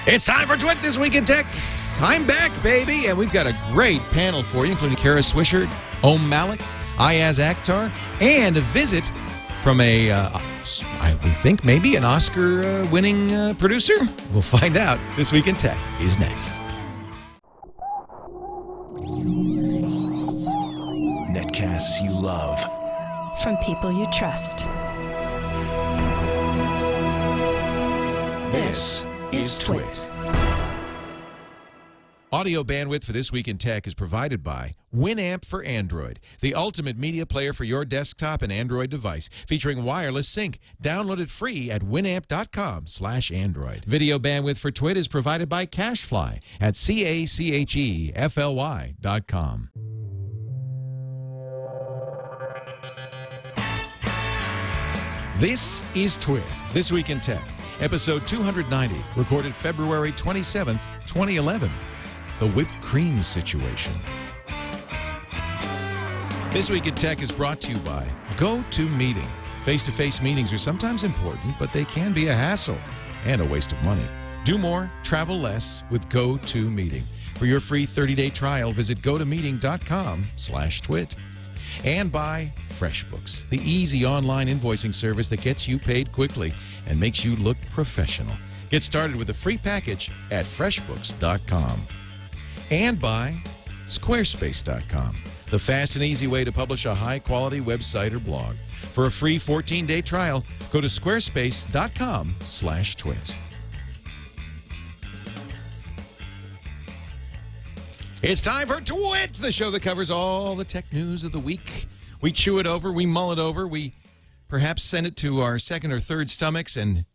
It's time for Twit This Week in Tech. I'm back, baby, and we've got a great panel for you, including Kara Swisher, Om Malik, Ayaz Akhtar, and a visit from we think maybe an Oscar-winning producer. We'll find out. This Week in Tech is next. Netcasts you love. From people you trust. This is Twit. Audio bandwidth for This Week in Tech is provided by Winamp for Android, the ultimate media player for your desktop and Android device, featuring wireless sync. Download it free at winamp.com/Android. Video bandwidth for Twit is provided by CacheFly at CacheFly.com. This is Twit, This Week in Tech, episode 290, recorded February 27th, 2011. The whipped cream situation. This Week in Tech is brought to you by GoToMeeting. Face-to-face meetings are sometimes important, but they can be a hassle and a waste of money. Do more, travel less with GoToMeeting. For your free 30-day trial, visit gotomeeting.com/twit. And by FreshBooks, the easy online invoicing service that gets you paid quickly and makes you look professional. Get started with a free package at freshbooks.com. And by Squarespace.com, the fast and easy way to publish a high-quality website or blog. For a free 14-day trial, go to squarespace.com/twit. It's time for Twit, the show that covers all the tech news of the week. We chew it over, we mull it over, we perhaps send it to our second or third stomachs and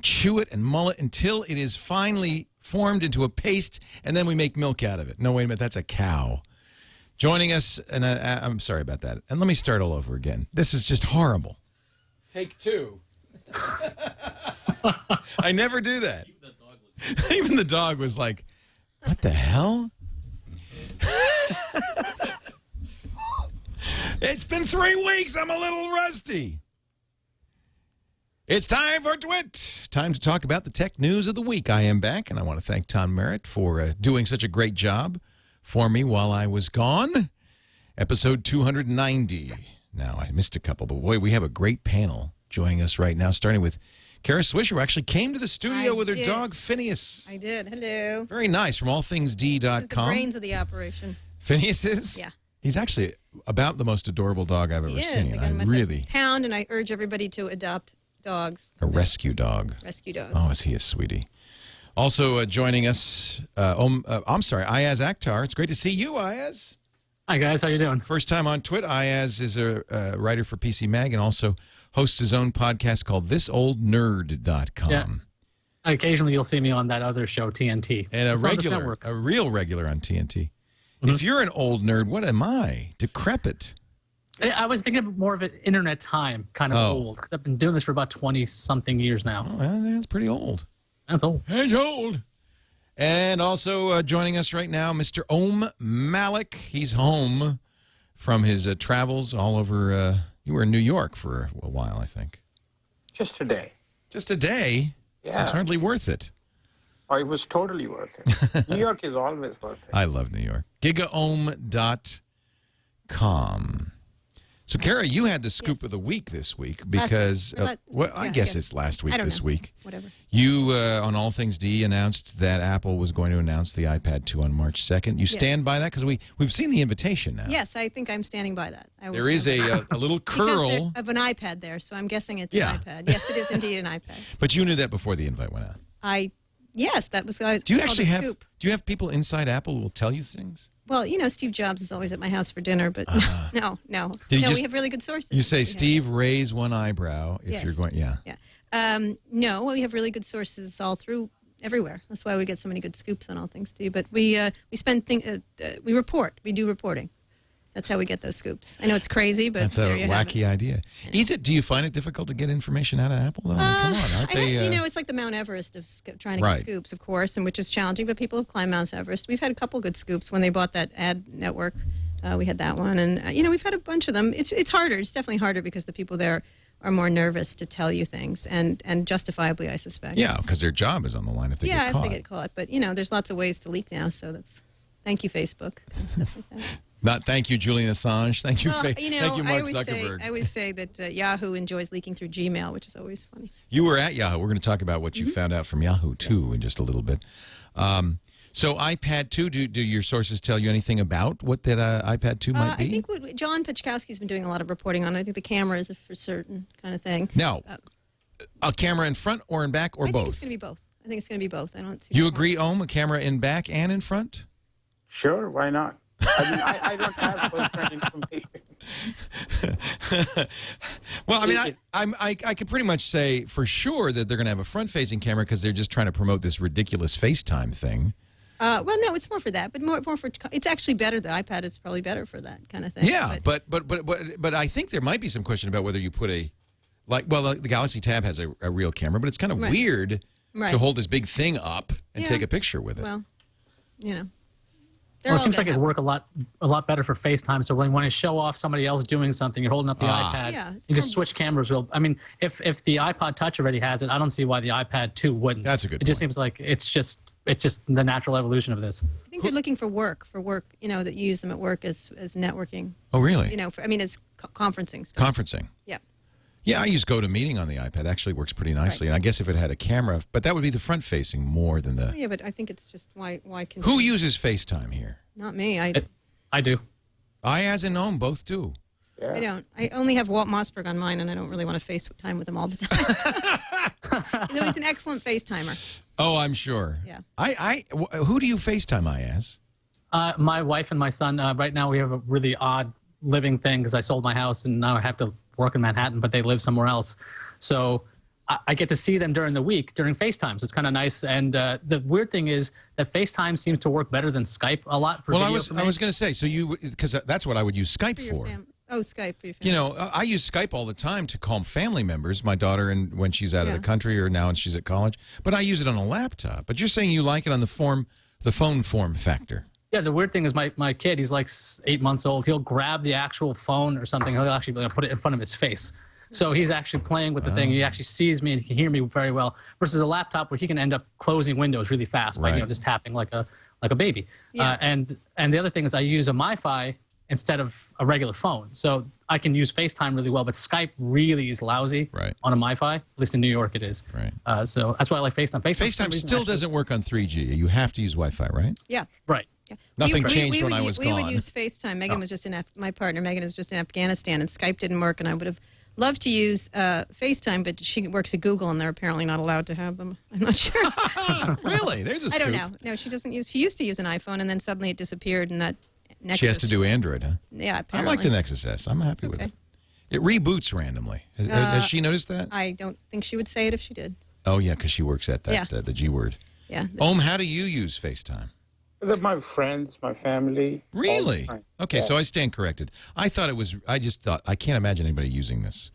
chew it and mull it until it is finally formed into a paste, and then we make milk out of it. No, wait a minute, that's a cow. Joining us, and I'm sorry about that. And let me start all over again. This is just horrible. Take two. I never do that. Even the dog was like, what the hell? It's been 3 weeks. I'm a little rusty. It's time for Twit. Time to talk about the tech news of the week. I am back, and I want to thank Tom Merritt for doing such a great job for me while I was gone. Episode 290. Now, I missed a couple, but boy, we have a great panel joining us right now, starting with Kara Swisher, who actually came to the studio with her dog, Phineas. I did. Hello. Very nice, from allthingsd.com. He's the brains of the operation. Phineas is? Yeah. He's actually about the most adorable dog I've ever seen. I really pound, and I urge everybody to adopt dogs. A rescue dog. Rescue dogs. Oh, is he a sweetie? Also joining us, Ayaz Akhtar. It's great to see you, Ayaz. Hi, guys. How you doing? First time on Twit. Ayaz is a writer for PC Mag and also hosts his own podcast called ThisOldNerd.com. Yeah. Occasionally, you'll see me on that other show, TNT. And a real regular on TNT. Mm-hmm. If you're an old nerd, what am I? Decrepit. I was thinking more of an internet time, kind of old, because I've been doing this for about 20-something years now. Oh, that's pretty old. That's old. It's old. And also joining us right now, Mr. Om Malik. He's home from his travels all over. You were in New York for a while, I think. Just a day. Just a day? Yeah. It's hardly worth it. Oh, it was totally worth it. New York is always worth it. I love New York. Gigaom.com. So, Kara, you had the scoop of the week this week because, I guess it's last week this week. Whatever. You, on All Things D, announced that Apple was going to announce the iPad 2 on March 2nd. You stand by that? Because we've seen the invitation now. Yes, I think I'm standing by that. There is a little curl. Of an iPad there, so I'm guessing it's an iPad. Yes, it is indeed an iPad. But you knew that before the invite went out. Yes, that was. Do you actually have? Do you have people inside Apple who will tell you things? Well, Steve Jobs is always at my house for dinner, but no. We have really good sources. You say, Steve, raise one eyebrow if you're going. Yeah. Yeah. No, we have really good sources all through everywhere. That's why we get so many good scoops on All Things D. But we we report. We do reporting. That's how we get those scoops. I know it's crazy, but that's a wacky idea. Do you find it difficult to get information out of Apple? Though? Come on, aren't they? It's like the Mount Everest of trying to get scoops, of course, and which is challenging. But people have climbed Mount Everest. We've had a couple good scoops when they bought that ad network. We had that one, and we've had a bunch of them. It's harder. It's definitely harder because the people there are more nervous to tell you things, and justifiably, I suspect. Yeah, because their job is on the line if they yeah, get if caught. they get caught. But there's lots of ways to leak now, so that's thank you, Facebook. Kind of stuff like that. Not thank you, Julian Assange. Thank you, Well, thank you, I Mark always Zuckerberg. I always say that Yahoo enjoys leaking through Gmail, which is always funny. You were at Yahoo. We're going to talk about what you Mm-hmm. found out from Yahoo, too, in just a little bit. So iPad 2, do your sources tell you anything about what that iPad 2 might be? I think John Pachkowski's been doing a lot of reporting on it. I think the camera is a for certain kind of thing. Now, a camera in front or in back or I both? think it's going to be both. I think it's going to be both. I don't see. You the point. agree, Ohm? A camera in back and in front? Sure, why not? I mean, I don't have personal information. Well, I mean, I could pretty much say for sure that they're going to have a front-facing camera because they're just trying to promote this ridiculous FaceTime thing. Well, no, it's more for that, but more for. It's actually better. The iPad is probably better for that kind of thing. Yeah, but I think there might be some question about whether you put the Galaxy Tab has a real camera, but it's kind of Right. weird Right. to hold this big thing up and Yeah. take a picture with it. Well, they're Well, all it seems like gonna it'd have- work a lot better for FaceTime. So when you want to show off somebody else doing something, you're holding up the iPad. Yeah, it's you just more- switch cameras. I mean, if the iPod Touch already has it, I don't see why the iPad 2 wouldn't. That's a good It just point. seems like it's just the natural evolution of this. I think they're looking for work, that you use them at work as networking, Oh, really? as conferencing stuff. Conferencing. Yeah. Yeah, I use GoToMeeting on the iPad. Actually works pretty nicely. And I guess if it had a camera, but that would be the front-facing more than the... Yeah, but I think it's just why can Who uses FaceTime here? Not me. I do. I, as and Ohm, both do. I don't. I only have Walt Mossberg on mine, and I don't really want to FaceTime with him all the time. He's an excellent FaceTimer. Oh, I'm sure. Yeah. Who do you FaceTime, Ayaz? My wife and my son. Right now, we have a really odd living thing because I sold my house and now I have to work in Manhattan, but they live somewhere else. So I get to see them during the week during FaceTime. So it's kind of nice. And the weird thing is that FaceTime seems to work better than Skype a lot for Well, video. I was going to say, so because that's what I would use Skype For your for. Skype for your family. You know, I use Skype all the time to call family members, my daughter, and when she's out of Yeah. the country or now and she's at college. But I use it on a laptop. But you're saying you like it on the phone form factor. Yeah, the weird thing is my kid, he's like 8 months old. He'll grab the actual phone or something. He'll actually put it in front of his face. So he's actually playing with the thing. He actually sees me and he can hear me very well. Versus a laptop where he can end up closing windows really fast by Right. just tapping like a baby. Yeah. And the other thing is I use a MiFi instead of a regular phone. So I can use FaceTime really well, but Skype really is lousy Right. on a MiFi. At least in New York it is. Right. So that's why I like FaceTime. FaceTime still doesn't work on 3G. You have to use Wi-Fi, right? Yeah. Right. Yeah. Nothing changed when I was we would gone. use FaceTime. Megan was just my partner Megan is just in Afghanistan, and Skype didn't work, and I would have loved to use FaceTime, but she works at Google, and they're apparently not allowed to have them. I'm not sure. Really? There's a I scoop. don't know. No, she doesn't use. She used to use an iPhone, and then suddenly it disappeared, and that Nexus. She has to do Android, huh? Yeah, I apparently. like the Nexus S. I'm happy with okay. it. It reboots randomly. Has she noticed that? I don't think she would say it if she did. Oh, yeah, because she works at that Yeah. the G word. Yeah. Ohm, how do you use FaceTime? My friends, my family. all the Really? time. Okay, Yeah. so I stand corrected. I just thought, I can't imagine anybody using this.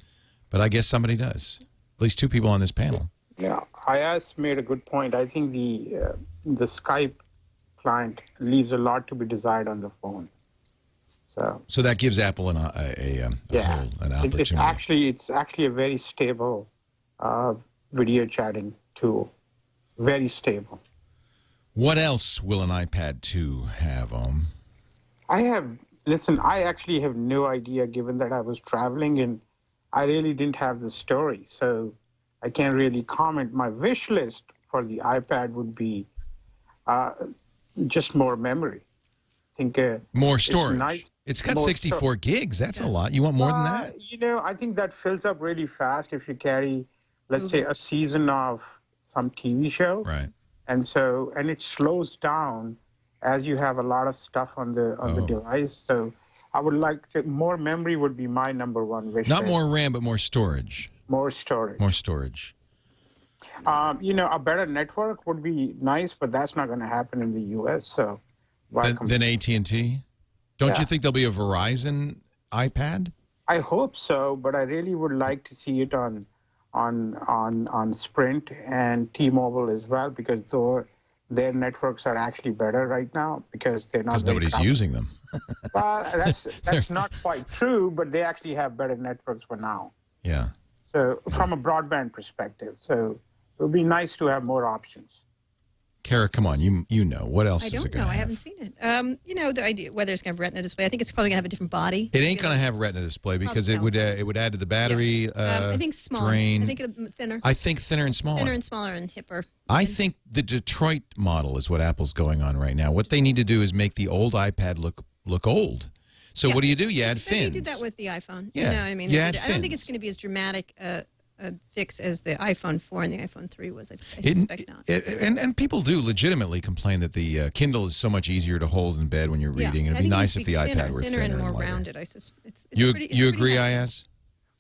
But I guess somebody does. At least two people on this panel. Yeah, Ayaz made a good point. I think the Skype client leaves a lot to be desired on the phone. So that gives Apple an Yeah, opportunity. it's actually a very stable video chatting tool. Very stable. What else will an iPad 2 have, Ohm? I actually have no idea, given that I was traveling and I really didn't have the story, so I can't really comment. My wish list for the iPad would be just more memory. I think More storage. nice. It's got More 64 gigs. That's a lot. You want more than that? I think that fills up really fast if you carry, let's say, a season of some TV show. Right. And it slows down as you have a lot of stuff on the device. So I would like more memory would be my number one wish. Not list. more RAM, but more storage. More storage. More storage. A better network would be nice, but that's not going to happen in the U.S. So why Then AT&T? Don't Yeah. you think there'll be a Verizon iPad? I hope so, but I really would like to see it on Sprint and T-Mobile as well, because their networks are actually better right now because they're not. Because nobody's using them. Well, that's not quite true, but they actually have better networks for now. Yeah. So from a broadband perspective, so it would be nice to have more options. Kara, come on, you know what else I is don't it going know. to I have? haven't seen it. You know, the idea whether it's going to have Retina display. I think it's probably going to have a different body. It ain't going to have Retina display because it would add to the battery. I think smaller. Drain. I think it'll thinner. I think thinner and smaller. Thinner and smaller and hipper. I think the Detroit model is what Apple's going on right now. What they need to do is make the old iPad look old. So Yeah. what do? You add fins. They did that with the iPhone. Yeah. You know what I mean? You They add did it. I don't think fins. it's going to be as dramatic a fix as the iPhone 4 and the iPhone 3 was. I suspect not. And people do legitimately complain that the Kindle is so much easier to hold in bed when you're reading. Yeah. It'd I be think it nice needs if to the be iPad were thinner and more lighter. rounded. It's You pretty agree, hefty. IS?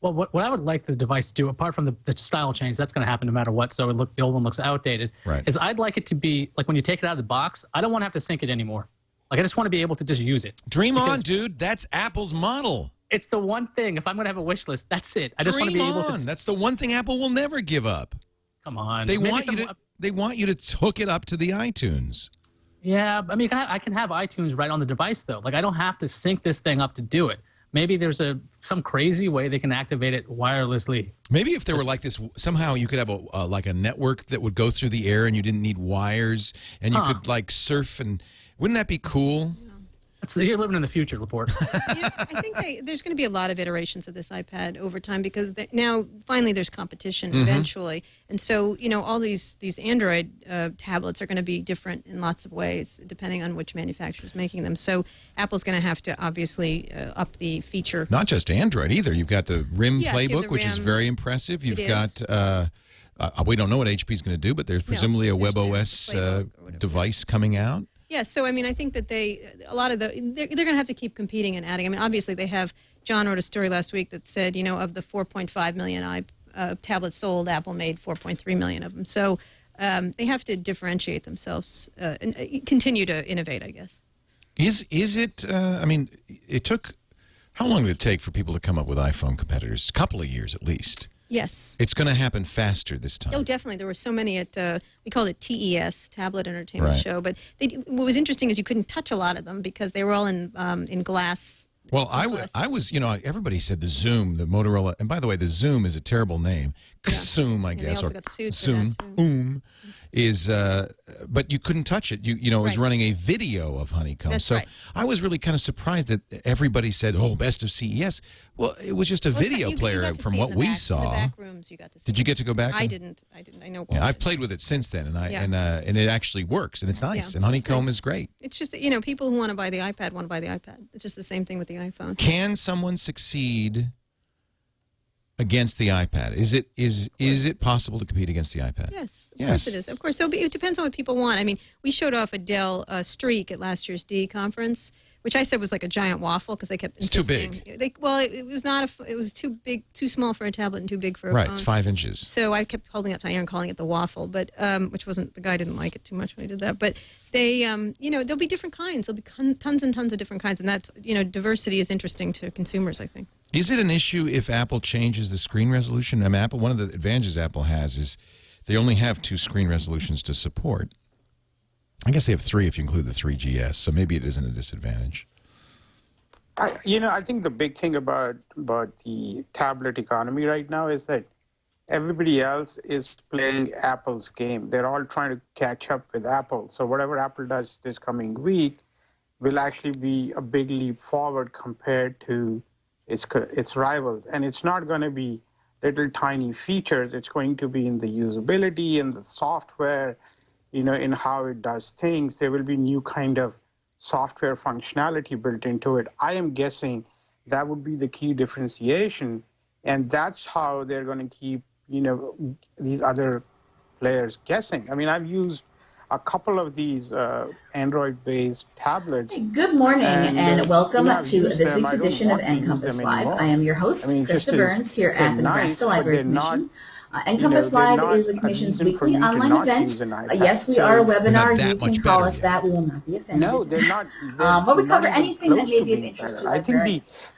Well, what I would like the device to do, apart from the style change, that's going to happen no matter what, so the old one looks outdated, Right. is I'd like it to be, like when you take it out of the box, I don't want to have to sync it anymore. Like I just want to be able to just use it. Dream on, Because dude. That's Apple's model. It's the one thing, if I'm going to have a wish list, that's it. I just want to be Dream able on. to... That's the one thing Apple will never give up. Come on. They Maybe want you to hook it up to the iTunes. Yeah, I mean, I can have iTunes right on the device, though. Like, I don't have to sync this thing up to do it. Maybe there's some crazy way they can activate it wirelessly. Maybe if there were like this, somehow you could have like a network that would go through the air and you didn't need wires and you could like surf and wouldn't that be cool? You're living in the future, Laporte. I think there's going to be a lot of iterations of this iPad over time because now finally there's competition Mm-hmm. eventually, and so all these Android tablets are going to be different in lots of ways depending on which manufacturer is making them. So Apple's going to have to obviously up the feature. Not just Android either. You've got the RIM Yes, you have playbook, the which is RIM. very impressive. You've It got. is. We don't know what HP is going to do, but there's presumably a there's the WebOS playbook or whatever. device coming out. Yeah, so I mean, I think that they're going to have to keep competing and adding. I mean, obviously they have. John wrote a story last week that said, of the 4.5 million tablets sold, Apple made 4.3 million of them. So they have to differentiate themselves and continue to innovate, I guess. Is it? I mean, it took. How long did it take for people to come up with iPhone competitors? A couple of years at least. Yes. It's going to happen faster this time. Oh, definitely. There were so many at, we called it TES, Tablet Entertainment Right. Show. But what was interesting is you couldn't touch a lot of them because they were all in glass. Well, I was, everybody said the Zoom, the Motorola, and by the way, the Zoom is a terrible name. Zoom, I they guess, also or got sued for Zoom, that, too. is, but you couldn't touch it. It was Right. running a video of Honeycomb. That's so right. I was really kind of surprised that everybody said, "Oh, best of CES." Well, it was just a Well, video you player got to from see it what in the we back, saw. In the back rooms, you got to see. Did you get to go back? I and- didn't. I know. Yeah, Walt I've did. played with it since then, and Yeah. and it actually works, and it's nice. Yeah, and Honeycomb it's nice. is great. It's just that, people who want to buy the iPad want to buy the iPad. It's just the same thing with the iPhone. Can someone succeed against the iPad? Is it possible to compete against the iPad? Yes, of Yes. course it is. Of course, it depends on what people want. I mean, we showed off a Dell Streak at last year's D conference, which I said was like a giant waffle because they kept It's too insisting. big. It was not. It was too big, too small for a tablet, and too big for a Right, phone. it's 5 inches. So I kept holding up to Aaron, calling it the waffle, but which wasn't the guy didn't like it too much when he did that. But they, there'll be different kinds. There'll be tons and tons of different kinds, and that's diversity is interesting to consumers, I think. Is it an issue if Apple changes the screen resolution? I mean, one of the advantages Apple has is they only have 2 screen resolutions to support. I guess they have 3 if you include the 3GS, so maybe it isn't a disadvantage. I think the big thing about the tablet economy right now is that everybody else is playing Apple's game. They're all trying to catch up with Apple. So whatever Apple does this coming week will actually be a big leap forward compared to its rivals. And it's not going to be little tiny features. It's going to be in the usability and the software, in how it does things. There will be new kind of software functionality built into it. I am guessing that would be the key differentiation, and that's how they're going to keep these other players guessing. I mean, I've used a couple of these Android-based tablets. Hey, good morning and welcome I've to used this them. week's I don't edition of want to use Encompass them Live. anymore. I am your host, I mean, Krista just Burns, here they're at the nice, Nebraska but Library they're not- Commission. Encompass they're Live not is the a Commission's reason for weekly me to online not event. use an iPad. Yes, we So- are a They're not webinar. that You can much call better us yet. that. We will not be offended. No, they're not. Well, we they're cover not even anything that close may to be of being interest better. to I think librarians.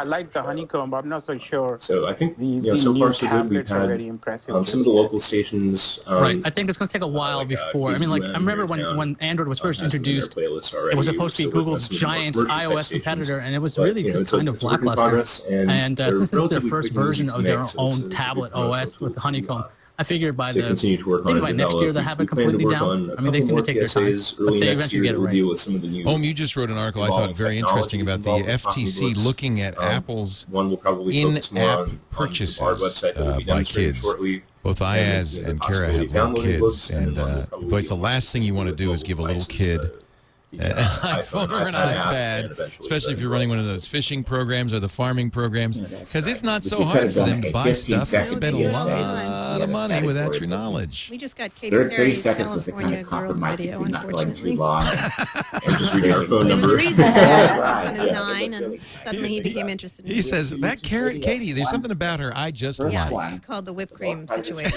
I like the honeycomb. I'm not so sure. So I think the so new far so good. We've tablets are had very impressive. some of the local stations. Right. I think it's going to take a while before. I mean, like I remember when Android was first introduced, it was supposed to be Google's giant iOS competitor, and it was really just kind of lackluster. And since this is their first version of their own tablet OS with the honeycomb, I figure by to continue to work on maybe and by next develop. year they'll have We it plan to completely work on down. a I mean, they couple seem to more take their time, PSAs but early they next eventually year get it to right. deal with some of the new. Home, you just wrote an article I thought very interesting about the FTC looking at Apple's One will probably focus more in-app on purchases our website that will be by demonstrated kids. shortly. Both Ayaz and Kara have little kids, and boy, it's the last thing you want to do is give a little kid an iPhone or an iPad, especially if you're running one of those fishing programs or the farming programs, because it's not so hard for them to buy stuff and spend a lot of money without your knowledge. We just got Katy 30 Perry's seconds was the kind California of Girls compromise video, between not going too unfortunately. long. I'm just reading our phone There was a number. reason for that. My Right. son is 9, and suddenly he became interested in He says, that carrot Katie, there's something about her I just Yeah. like. It's called the whipped cream situation.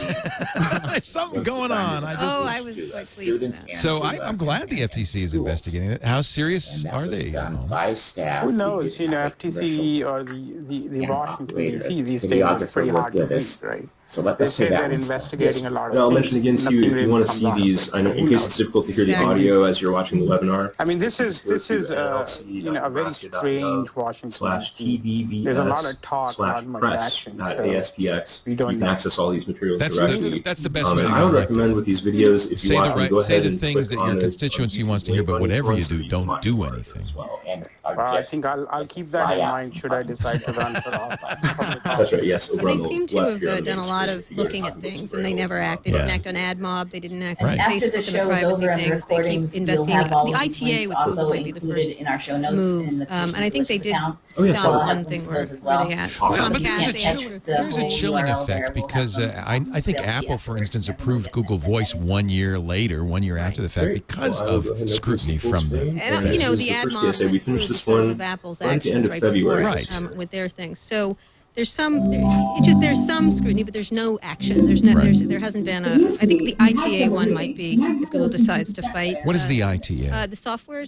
There's something going on. I was quite pleased with that. So I'm glad the FTC is investigating it. How serious are they? By staff. Who knows? FTC or the Washington D.C. these days is pretty hard to beat, right? So let They us say do they're that one. investigating a lot of And I'll things. mention again to you, Nothing if you really want to comes see out of these, it. I know in Who case knows? it's difficult to hear the Exactly. audio as you're watching the webinar. I mean, this is go to a very strange Washington. /TBBS There's a lot of talk, not much action. So /press.aspx. we You don't can know. access all these materials That's directly. the best way to And I go. would Like, recommend with these videos, if say you the watch them, right, go say ahead the and things click that on your the constituency YouTube wants to hear, link but on whatever you each one do, so don't can do watch it anything. as well. And I think I'll keep that in mind should I decide to run for office. That's right, yes. But Over they on the seem to left have here on the done a main lot screen, of you go to looking at Tom things, Wilson and they Gray never over act. They on didn't Yeah. act on AdMob. They didn't act Right. on After the Facebook and the show is privacy over and the things. They keep recordings, you'll investigating. have all The of these ITA links with also Google might be the included first in our show notes move. in the And I think they did account. Oh, yes, stop I'll one have thing links where as well. they had Yeah, but Comcast. there's a, They catch had- there's a whole chilling URL effect there. We'll because have I think they'll be Apple, for instance, efforts approved and Google Voice 1 year later, 1 year after the fact, Great. because Well, I will go ahead of and scrutiny open this from full the. screen. And, This the is the first AdMob PSA. We went finished through this because one of Apple's right at the end actions of right February. before Right. with their things. So there's some scrutiny, but there's no action. There hasn't been a. I think the ITA one might be if Google decides to fight. What is the ITA? The software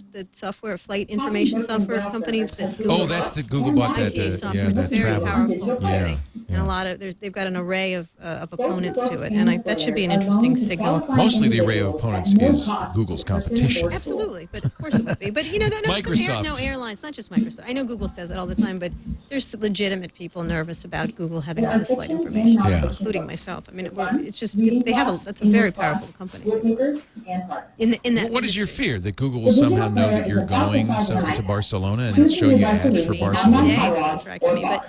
flight information software companies that Google Oh, that's the Google bought that. ITA software. Yeah, It's a that very travel. powerful company, Yeah, and a lot of they've got an array of opponents to it, and that should be an interesting signal. Mostly the array of opponents is Google's competition. Absolutely, but of course it would be. But Microsoft. no airlines, not just Microsoft. I know Google says it all the time, but there's legitimate people nervous about Google having all this flight information, Yeah. including myself. I mean, it's just that's a very powerful company. In that. What is your fear that Google will somehow know that you're going to Barcelona and show you ads for Barcelona? Today they attracted me, but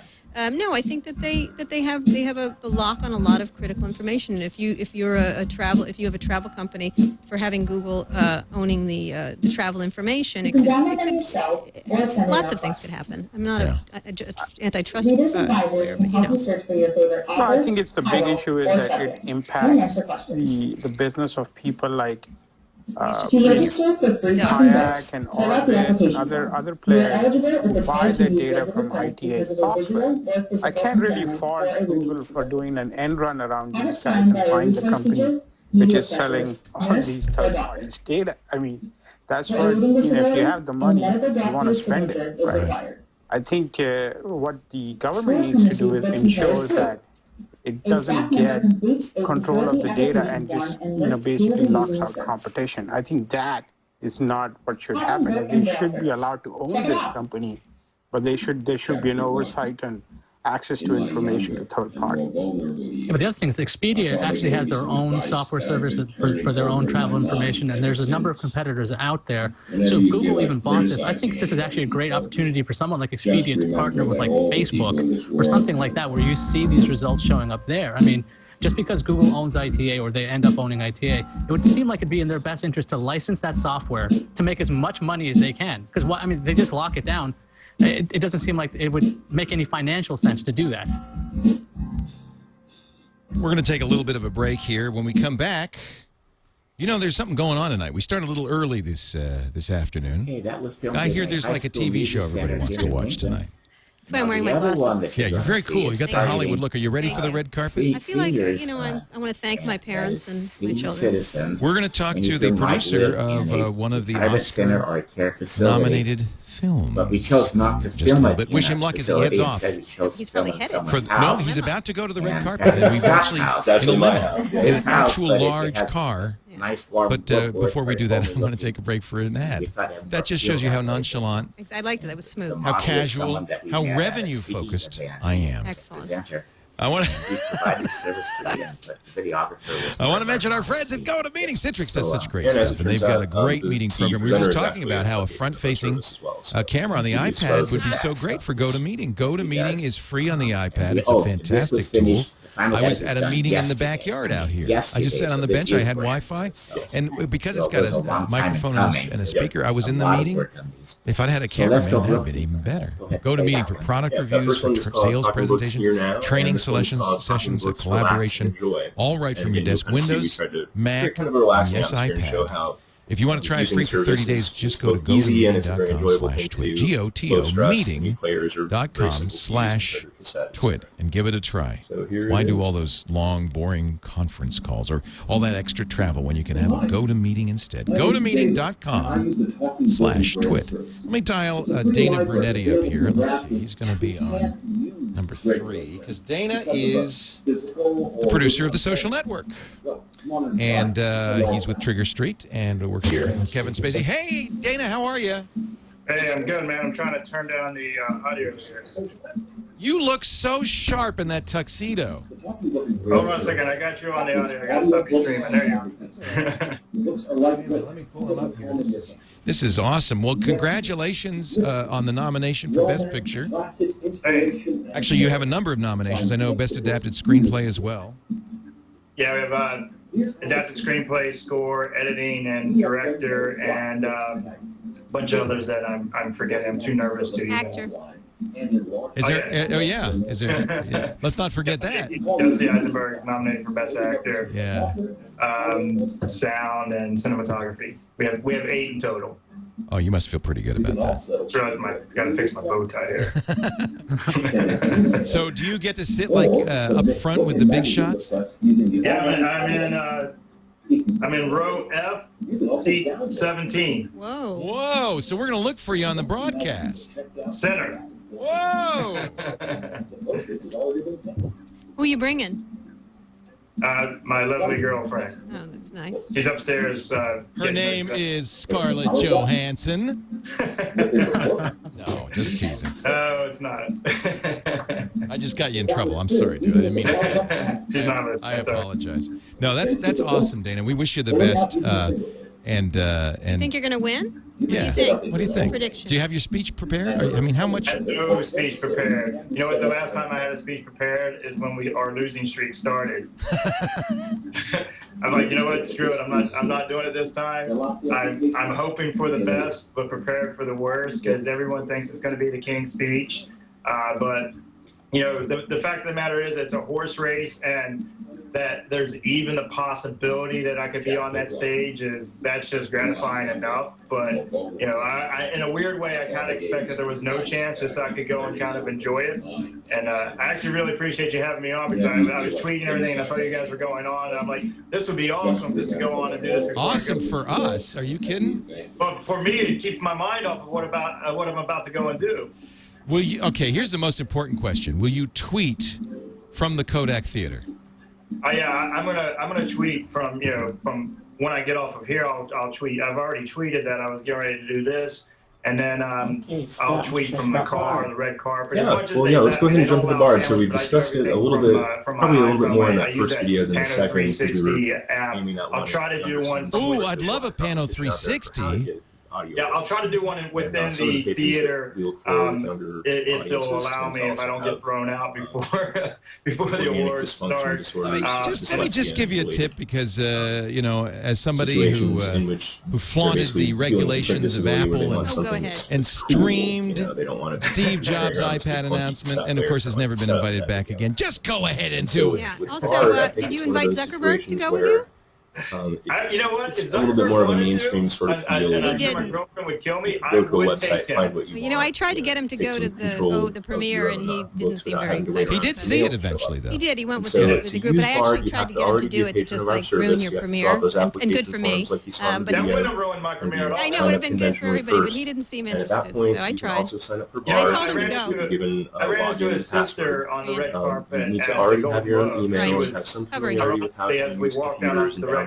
no, I think that they have the lock on a lot of critical information. And if you have a travel company, for having Google owning the travel information, it could lots of things could happen. I'm not a antitrust lawyer, but Well, I think it's the big issue is that it impacts the business of people like Kayak and Orbitz and other players who buy their data from ITA software. I can't really fault Google for doing an end run around these guys and find the company which is selling all these third parties data. I mean, that's what, if you have the money, you want to spend it, right? I think what the government needs to do is ensure that it doesn't get control of the data and just, basically locks out competition. I think that is not what should happen. Like, they should be allowed to own this company, but there should be an oversight and access to information to third parties. Yeah, but the other thing is Expedia actually has their own software service for their own travel information, and there's a number of competitors out there. So if Google even bought this, I think this is actually a great opportunity for someone like Expedia to partner with like Facebook or something like that, where you see these results showing up there. I mean, just because Google owns ITA or they end up owning ITA, it would seem like it'd be in their best interest to license that software to make as much money as they can. Because they just lock it down. It doesn't seem like it would make any financial sense to do that. We're going to take a little bit of a break here. When we come back, there's something going on tonight. We start a little early this afternoon. Okay, that was filmed I hear in there's high like a school TV media show everybody center wants here to in watch Lincoln. tonight. That's why I'm wearing my The other glasses. one that Yeah, you're you're gonna very see cool. is You got the targeting Hollywood look. Are you ready for the Thank you. red carpet? sweet I feel like seniors, I want to thank my parents and my senior children. citizens. We're going to talk and to you the might producer live in of a one of the private center or a care facility. Oscar-nominated films. But we chose not to Just a film little it bit. Wish in him a luck as he heads facility. off. Instead, we chose to He's film probably it in headed. someone's No, house. he's about to go to the red And carpet, and we've Scott's actually house, in actually a my limo, house. in His an house, actual but it large had car. Nice warm But bookboard, before we do very that, I'm going to homely take a break for an We ad. thought it That just would shows you how feel nonchalant, I liked it. That was smooth. the how model of casual, someone that we how had at a revenue CD focused event. I am. Excellent. Presenter. I want We provide the service for you, but the videographer was. I want to mention our friends at Go to Meeting. Citrix does such great and as stuff, it and they've turns got a out, great the meeting TV program. We were just presenter talking is about how a actually front-facing service as well. So camera on the you iPad expose would be the so back great stuff. for Go to Meeting. Go to You Meeting guys- is free on the iPad. It's Oh, a this was fantastic tool. finished. The final I was edit at a done meeting in the yesterday. backyard out here. I Yesterday, just sat on so the this bench. I is had brand Wi-Fi, new. and because So it's got it was a long a time microphone coming. and a speaker, I was in the A lot of meeting. work on these. If I'd had a So camera, let's man, go it would have through. been even better. Go ahead, Go to play Meeting that for one. product Yeah, that reviews, first for one is called sales Talking Books Here presentation, Now, training and this one's sessions, called sessions, Talking of Books, Relax, and collaboration, Enjoy. all right And from your again, desk. you'll kind of see we Windows, tried to Mac, create kind of a relaxing yes, atmosphere and show iPad. how If you want to try it using free for 30 service days, is just go to both easy and it's a very enjoyable thing to gotomeeting.com/twit. do. Low stress, new players are very simple to use GOTOmeeting.com/twit and give it a try. So here Why it do is. all those long, boring conference calls or all that extra travel when you can have a Go to Meeting instead? GoToMeeting.com/twit. Let me dial Dana Brunetti up here. Let's see. He's going to be on number 3 because Dana is the producer of The Social Network. And he's with Trigger Street and works here. Kevin Spacey. Hey, Dana, how are you? Hey, I'm good, man. I'm trying to turn down the audio here. You look so sharp in that tuxedo. Hold on a second. I got you on the audio. I got to stop you streaming. There you go. Let me pull him up here. This is awesome. Well, congratulations on the nomination for Best Picture. Thanks. Actually, you have a number of nominations. I know Best Adapted Screenplay as well. Yeah, we have adapted screenplay, score, editing, and director, and a bunch of others that I'm forgetting. I'm too nervous to. Actor. Is there? Oh yeah. Is there? Yeah. Let's not forget that. Jesse Eisenberg is nominated for Best Actor. Yeah. Sound and cinematography. We have 8 in total. Oh, you must feel pretty good about that. So I got to fix my bow tie here. So, do you get to sit like up front with the big shots? Yeah, I'm in row F, seat 17. Whoa. Whoa! So we're gonna look for you on the broadcast. Center. Whoa! Who you bringing? My lovely girlfriend. Oh, that's nice. She's upstairs. Her name is Scarlett Johansson. No, just teasing. Oh, it's not. I just got you in trouble. I'm sorry, dude. I didn't mean to say that. She's not listening. I That's all right. apologize. No, that's awesome, Dana. We wish you the best. And Think you're gonna win? yeah. What do you think? What do you think? Prediction. Do you have your speech prepared? I mean, how much? I had no speech prepared. You know what? The last time I had a speech prepared is when our losing streak started. I'm like, you know what? Screw it. I'm not doing it this time. I'm hoping for the best, but prepared for the worst because everyone thinks it's going to be the King's speech. But you know, the fact of the matter is, it's a horse race, and that there's even a possibility that I could be on that stage that's just gratifying enough. But you know, I in a weird way, I kind of expected there was no chance, just so I could go and kind of enjoy it. And I actually really appreciate you having me on because I was tweeting everything and I saw you guys were going on, and I'm like, this would be awesome just to go on and do this. Awesome for us. Are you kidding? But for me, it keeps my mind off of what I'm about to go and do. Will you? Okay, here's the most important question. Will you tweet from the Kodak Theater? Oh yeah, I'm gonna tweet from when I get off of here. I'll tweet. I've already tweeted that I was getting ready to do this, and then I'll tweet from the car, the red carpet. Yeah, well, yeah, let's go ahead and jump into the bar. So we've discussed it a little bit, probably a little bit more in that first video than the second, because we were aiming that one. I'll try to do one. Ooh, I'd love a Pano 360. Yeah, I'll try to do one within the theater if they'll allow me, if I don't get thrown out before the awards start. Let me just give you a tip because you know, as somebody who flaunted the regulations of Apple and streamed Steve Jobs' iPad announcement, and of course has never been invited back again. Just go ahead and do it. Yeah. Also, did you invite Zuckerberg to go with you? You know what? If a little bit more of a Zuckerberg mainstream wanted sort of to, feel. and I'm He sure my didn't. girlfriend would kill me, I Go to the would website, take find him. what you You know, I tried to get him to go to the premiere, and he didn't seem very excited. He did see it eventually, though. He did. He went with So the to group, but I use Bard, actually you tried have to to get him to already do be a it to patron just of our like ruin service. your You have to premiere, fill out those and good application for me. forms like you saw in the But That video. wouldn't have ruined my premiere at all. I know it would have been good for everybody, but he didn't seem And at interested. that point, So I you can tried. also sign up for Yeah, Bard. I told him to ran go. You're given I ran into login his and sister password. on the red You carpet need to at already the have Golden your own Globe. email, Right. have some Covering. familiarity with how to As we use walked down computers onto and the red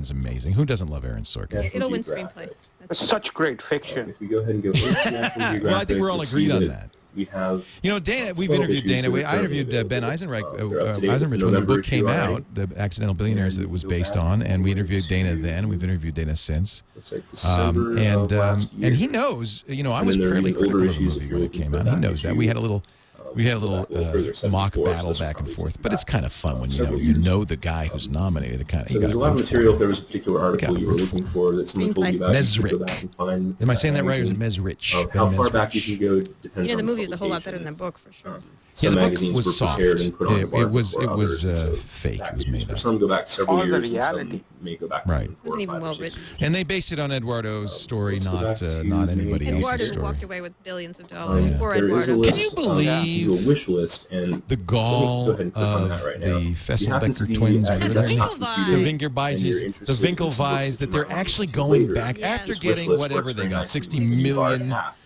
Sorkin's amazing. Who doesn't love Aaron Sorkin? It'll win screenplay. Such great fiction. If we go ahead and go into National Geographic, Well, I think we're all you'll agreed see on that. We have, Dana, we've 12 interviewed issues Dana. that are I interviewed currently Ben available. Eisenreich, They're up to date with the when the November book came issue already. out, The Accidental Billionaires that it was based on, and we interviewed Dana then. We've interviewed Dana since. Looks like December of last year. And he knows. I And was then there are fairly the older critical of the issues if movie you're when it looking came for out. He that knows that. issue. We had a little further set mock before, so battle this will back and probably forth, be but it's back. kind of fun when Several you years. know the guy who's nominated. So there's a lot of material. If there was a particular article you were looking for that someone told you about, you could go back and find. Am I saying that right, or is it Mesrich? How Ben far Mesrich. back you can go depends Yeah, on the movie is a whole lot publication. better than the book, for sure. Some the book magazines was were soft. prepared and put on the It bar was before others, and so fake. back It was issues made for up. some go back several Or the years, and reality. some may go back Right. to 4 Wasn't or even 5 or well 6 written. years. And they based it on Eduardo's story, let's go not back to not the anybody main else's Eduardo story. walked away with billions of dollars. Yeah. Poor There is a Eduardo. list Can you of- believe do a wish list, and the let me gall go ahead and click on that right now. the If you happen to Fesselbecker be twins, at your whatever they're desktop named. computer the and you're Winkelweises, the interested in some books Winkelweis, that you they're might want to actually see going later, back Yeah. after this wish getting list whatever works they very got, nicely 60 with the new million Bard app.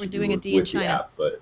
much we're to doing do a D in with the China app, but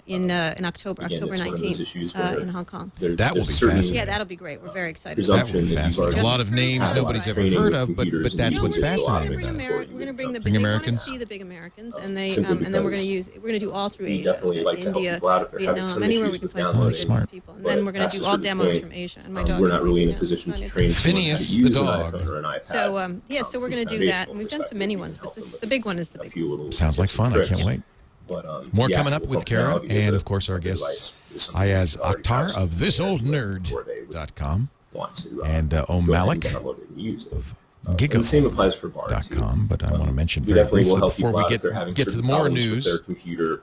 in October, again, October it's one of those 19th issues where in Hong Kong. That will there's be certain fascinating. Yeah, that'll be great. We're very excited. That presumption would be that you've fascinating. already A lot of names had nobody's ever training heard with of, but computers that's and what's using a lot fascinating of about it. it. We're going to bring the Bring big Americans? See the big Americans, and they Simply and then we're because going to do all through we Asia, definitely like to help India, people out if they're having Vietnam, some anywhere issues we can with find some downloading. Smart. people. And But then we're going past to a do all certain demos point, from Asia. And my dog. we're not really in a you know, position to on it. train someone how Phineas to use the an dog. iPhone or an iPad. So so we're going to from do a that, and we've done some mini ones, but the big one is the a big few one. little Sounds like tips and fun. I tricks. can't wait. But, More the coming up actual with Kara functionality and, the- of course, our the guests, device is something Ayaz you already Akhtar have of something thisoldnerd.com want to, and go ahead Malik and download it and use it. of And the same applies for Bard too. Giga.com. But I want to mention We very definitely briefly will help before people we out if they're having get to the certain more problems with news. their computer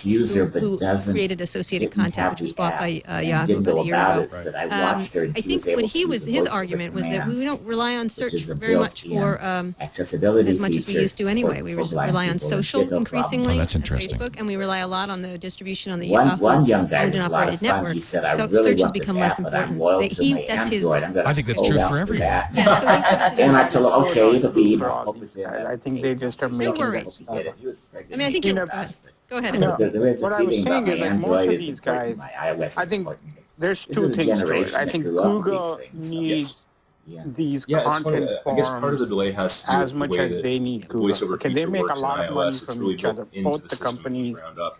iOS user, but who doesn't created Associated didn't Content, have which was the bought app by and Yahoo didn't about know a year about ago. it, but I watched her and I she think was able what he to was use his most of the argument was that commands, we don't rely on search which is a very much built-in for accessibility as much as we feature used to anyway. We for blind rely on people, and she social had no problem. increasingly, Oh, that's and interesting. Facebook, and we rely a lot on the distribution on the One young guy owned and was a lot of operated fun. He networks. said, "I So really search has want this become app, less but I'm important. loyal But to my that's his. Android. I'm gonna I think that's hold true out for everyone. that." Yeah, so he said And I told him, okay, it'll be, For I'll all hope these it's in guys. that I think they just are eight making worried. hope we get it. He was I mean, I think You you. know, Go ahead. No, There is a what I was feeling about saying my is like most Android of is these important, guys, my iOS I is think important. there's This two is a things to it. generation I that think grew up with Google these things. needs Yes. these Yeah, it's funny. content I guess part of the forms delay has to do as with the much way as that they need voiceover Google. Okay, they feature make a works in lot of money iOS. It's from really each built other, into both the the system from the companies. ground up.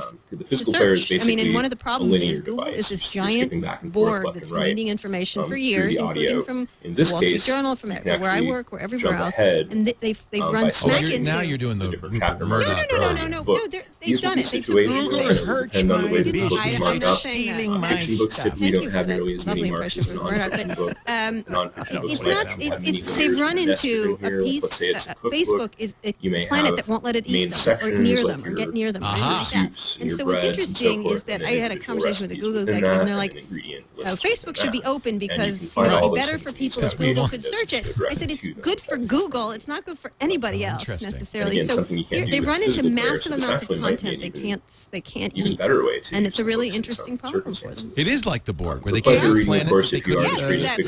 stuff The to physical player is search. I mean, and basically one of the a problems linear is Google device. is this You're skipping giant back and forth, board left that's and right, feeding information for through years, the including audio. from In this Wall Street case, Journal, from you can where I actually work, or everywhere jump else, ahead, and they've by run smack selecting into. Now you're doing the different chapter Murdoch. marks No, in the no, book. they've These done would be it. They took situations Google where and it would depend on the way the didn't book hide is it. marked I'm not up. saying that. Fiction books typically Thank don't you have for nearly that as many lovely marks impression as from a Murdoch, non-fiction book. Non-fiction books it's might not. actually have It's many they've layers. run There's nest into within a here. piece. Let's say it's a cookbook. Facebook is a You may planet have that won't let it main eat them or sections near like them or your, get near them or uh-huh. anything like that. soups And your so what's breads and interesting so is forth, that and I then had a individual conversation with the recipes Google within executive, that, and they're and like, an ingredient list Facebook within should be that. open And you can because find all those better things for in each people as company Google that could does search it. good I said it's to them. good for Google. It's not good for anybody else Interesting. necessarily. And again, So something you can't do they with run into physical players, massive so this amounts of actually might be content an they can't even eat, better way to and use it's a the really books in interesting some problem for them. circumstances. It is like the Board, where they For pleasure can't reading, plan of it, course, they if you couldn't are Yes, just reading a exactly.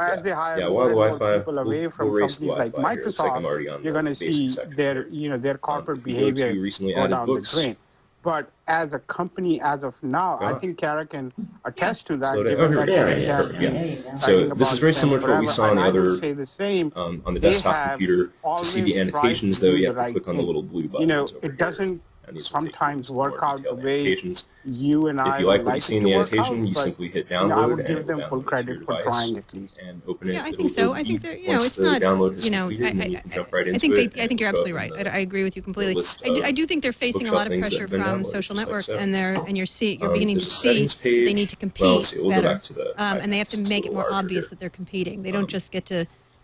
as they hire while more the and more Wi-Fi, people away we'll from race the companies like Wi-Fi here. It's like I'm already Microsoft, on you're the going to basic see sector their, here. their corporate If we go to behavior recently go added down books, the drain. But as a company, as of now, I Gosh. think Kara can attest to that. Slow down. Given Oh, that here she we has go. been There you go. So writing this is about very them similar to what we forever. saw on And the I will other say the same. on the They desktop have computer. To see always the tried annotations, to though, do you the have to right click on the thing. little blue You buttons know, over it here. doesn't And these will take you sometimes to more work out the detailed way annotations. you and I If you like would what you like see it in to the work annotation, out, you but, simply hit you know, I download would and give it will them full download to your credit for device. trying at least. And open it. Yeah, I It'll- think so. it'll I think be- they're, you know, once it's the not, download is you know, completed, then you can jump right I into think it, I and think you're it'll show absolutely up right. in I agree with you completely. list I do think they're facing a bookshelf lot of things that pressure have been from downloaded, social just like networks, so. and you're beginning to There's a see settings page. they need to Well, compete let's see, we'll go better, back to the and they have to iPads. make It's a it more little larger obvious here. that they're competing. They don't just get to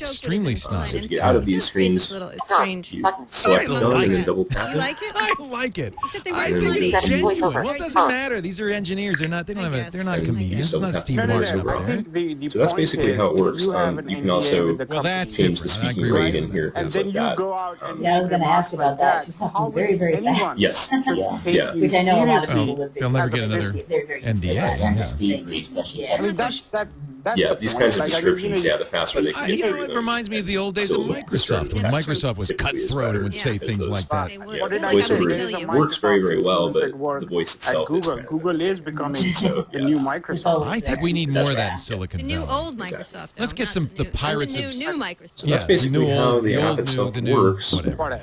extremely snide. So to get out of these screens, It's strange. you select none and then double tap You it. like it? I like it. Except they I weren't think funny. it's genuine. Voiceover. Well, it doesn't matter. These are engineers. They're not. They don't I have. guess. They're not And comedians. you It's not just Steve double tap Martin to up go there. around. The So that's point basically is, how it if works. you have an You can NDA also with the Well, that's company, change the different. I speaking agree. rate in here, and things then like you that. go out and Yeah, I was make gonna remarks ask about like that. She's talking how very, very anyone fast. Yes. should Yeah. take Yeah. you Which I know a lot of seriously people would be. They'll never as a get another business. They're very used to NDA. that. Yeah. That's the thing. I mean, that's Yeah, the these point. kinds of Like, descriptions, yeah, the faster they can You get know, it reminds me of the old days of Still, Microsoft, when yeah. Microsoft was cutthroat and would say Yeah. things like that. They would. Yeah, What did I Like, say? how they voiceover kill you. works very, very well, but At work the voice at itself is Google. kind of- Google is becoming So, the yeah. new It's Microsoft. always I think there. we need more of that in That's Silicon The new Valley. old Microsoft. Let's though, get not some the new- pirates the of new Microsoft. That's basically the new how old, the app old, itself new, works. whatever. Whatever.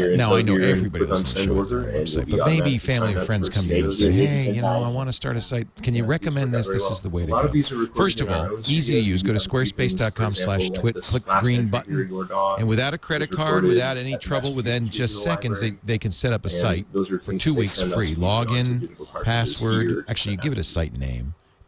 your now I know info here and everybody click on listens to send the show order, on and the you'll website, be but maybe automatically family signed or up friends for come to you and CDOs, say, and hey, maybe you know, I $10. want to start a site. Can you recommend this? This is the way to A lot of go. these are recorded First of in our all, own easy to studios. use. We Go to have briefings, for squarespace.com/twit. example, like Click last green entry here, button. your dog And without a credit was card, recorded without any at the trouble, within Massachusetts just Digital seconds, Library. they can set up a And site those are for things 2 that they weeks send us free. when we go Log onto in, digital cartridges password. here. Actually, you give it a site name.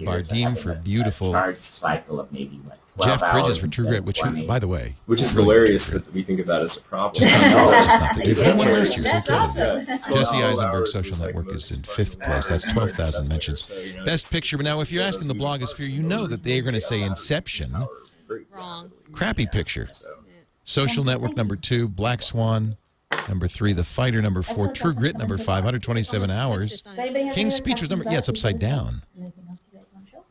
Javier Bardem for beautiful. Charge cycle of maybe what, 12 Jeff Bridges hours for True Grit, which, by the way, Which is really hilarious that we think of that as a problem. Just nothing. They Yeah. won last year, so That's kidding. awesome. Jesse 12 Eisenberg hours Social is like Network most is in fucking 5th place. That's hours, 12,000 like mentions. so, you know, Best Picture. But now, if you're asking the blogosphere, you know that they're going to say Inception. Wrong. Crappy picture. Social Network number 2, Black Swan number 3, The Fighter number 4, True Grit number 5, 127 hours. King's Speech was number. Yeah, it's upside down.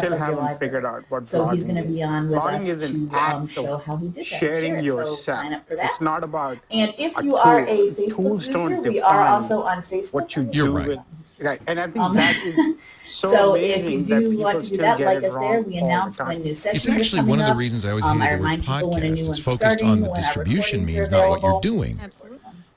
setup still of your haven't library. figured out what So he's blogging going to be is. on with Blogging us is an to act show of how he did that. sharing Share it. yourself. So sign up for that. It's not about And if a you are tool. a Facebook Tools user, don't we are define also on Facebook. what you You're do right. with. Right, and I think that is So if amazing you that do people want to do still that, get like it us there, wrong we all the announce time. when new sessions It's actually are one of coming the up. reasons I always I hated the word remind people when a new podcast. one's It's focused starting, on the when our distribution recordings are means, not what you're available. doing. Absolutely.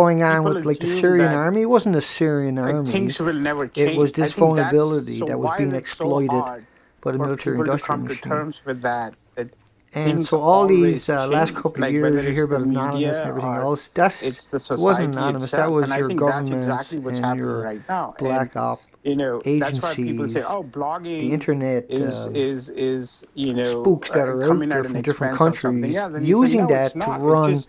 going on people with like the assume Syrian that, army. It wasn't the Syrian like, army. things will never change. It was I this think that's- vulnerability so that was why being is it so exploited hard by the for military people to industrial come to machine. terms with that And things so all these always last change, couple of like years, whether you hear it's the about anonymous media and everything or else. That's it's the it society wasn't anonymous. itself, That was and I your think that's governments exactly what's and happening your right now. black op You know, that's why people say, agencies, "Oh, blogging the internet is you know spooks that are out coming there at an from different expense of something." countries Yeah, then you say, using "No, that it's to not. It's run just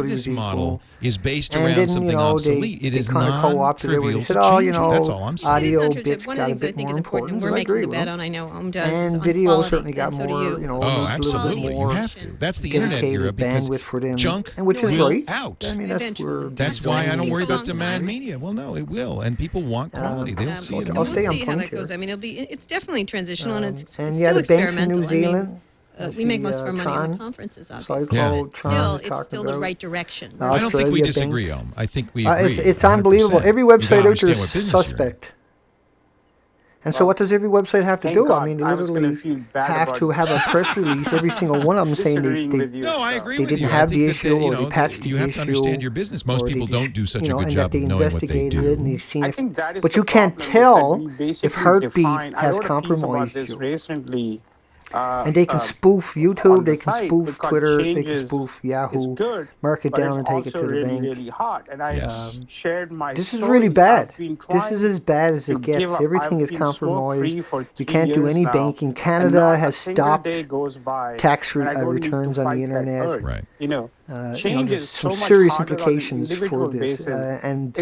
business model is based and around then, something obsolete. It is kind of co-opted it. They said, That's all I'm saying. audio it is bits one of got the a things I think bit more is important. important. We're I making agree the with bet them. on. I know OM does. is And on video quality, certainly got and so do more, you. you know, Oh, needs a little bit absolutely. You more have to. That's the internet dedicated era because bandwidth for them, junk and which is will great. out. I mean, That's why I don't worry about demand time. media. Well, no, it will, and people want quality. They'll see it. So I'll we'll stay on see how point that goes. here. I mean, it's definitely transitional and it's And still the banks in experimental. New Zealand. We make most of our money on Tron, the conferences, Cyclo, obviously. Yeah. But Tron still, it's still the right direction. I don't think we Australia disagree, banks. I think we agree. It's 100%. unbelievable. Every You gotta website out there understand is what business you're in. suspect. And so what does every website have to do? I mean, they literally have to have a press release, every single one of them saying No, I agree they with didn't you. have I think the that issue they, or they patched the issue. You have to understand your business. Most people don't do such a good job of knowing what they do. And he's seen but you can't tell if Heartbeat has compromised you. Recently, and they can spoof YouTube, they can spoof Twitter, they can spoof Yahoo, mark it down and take it to the bank. Really hot. And I shared my this is really bad. This is as bad as it gets. Everything is compromised. You can't do any banking. Canada has stopped tax returns on the internet. Right. There's some serious implications for this. And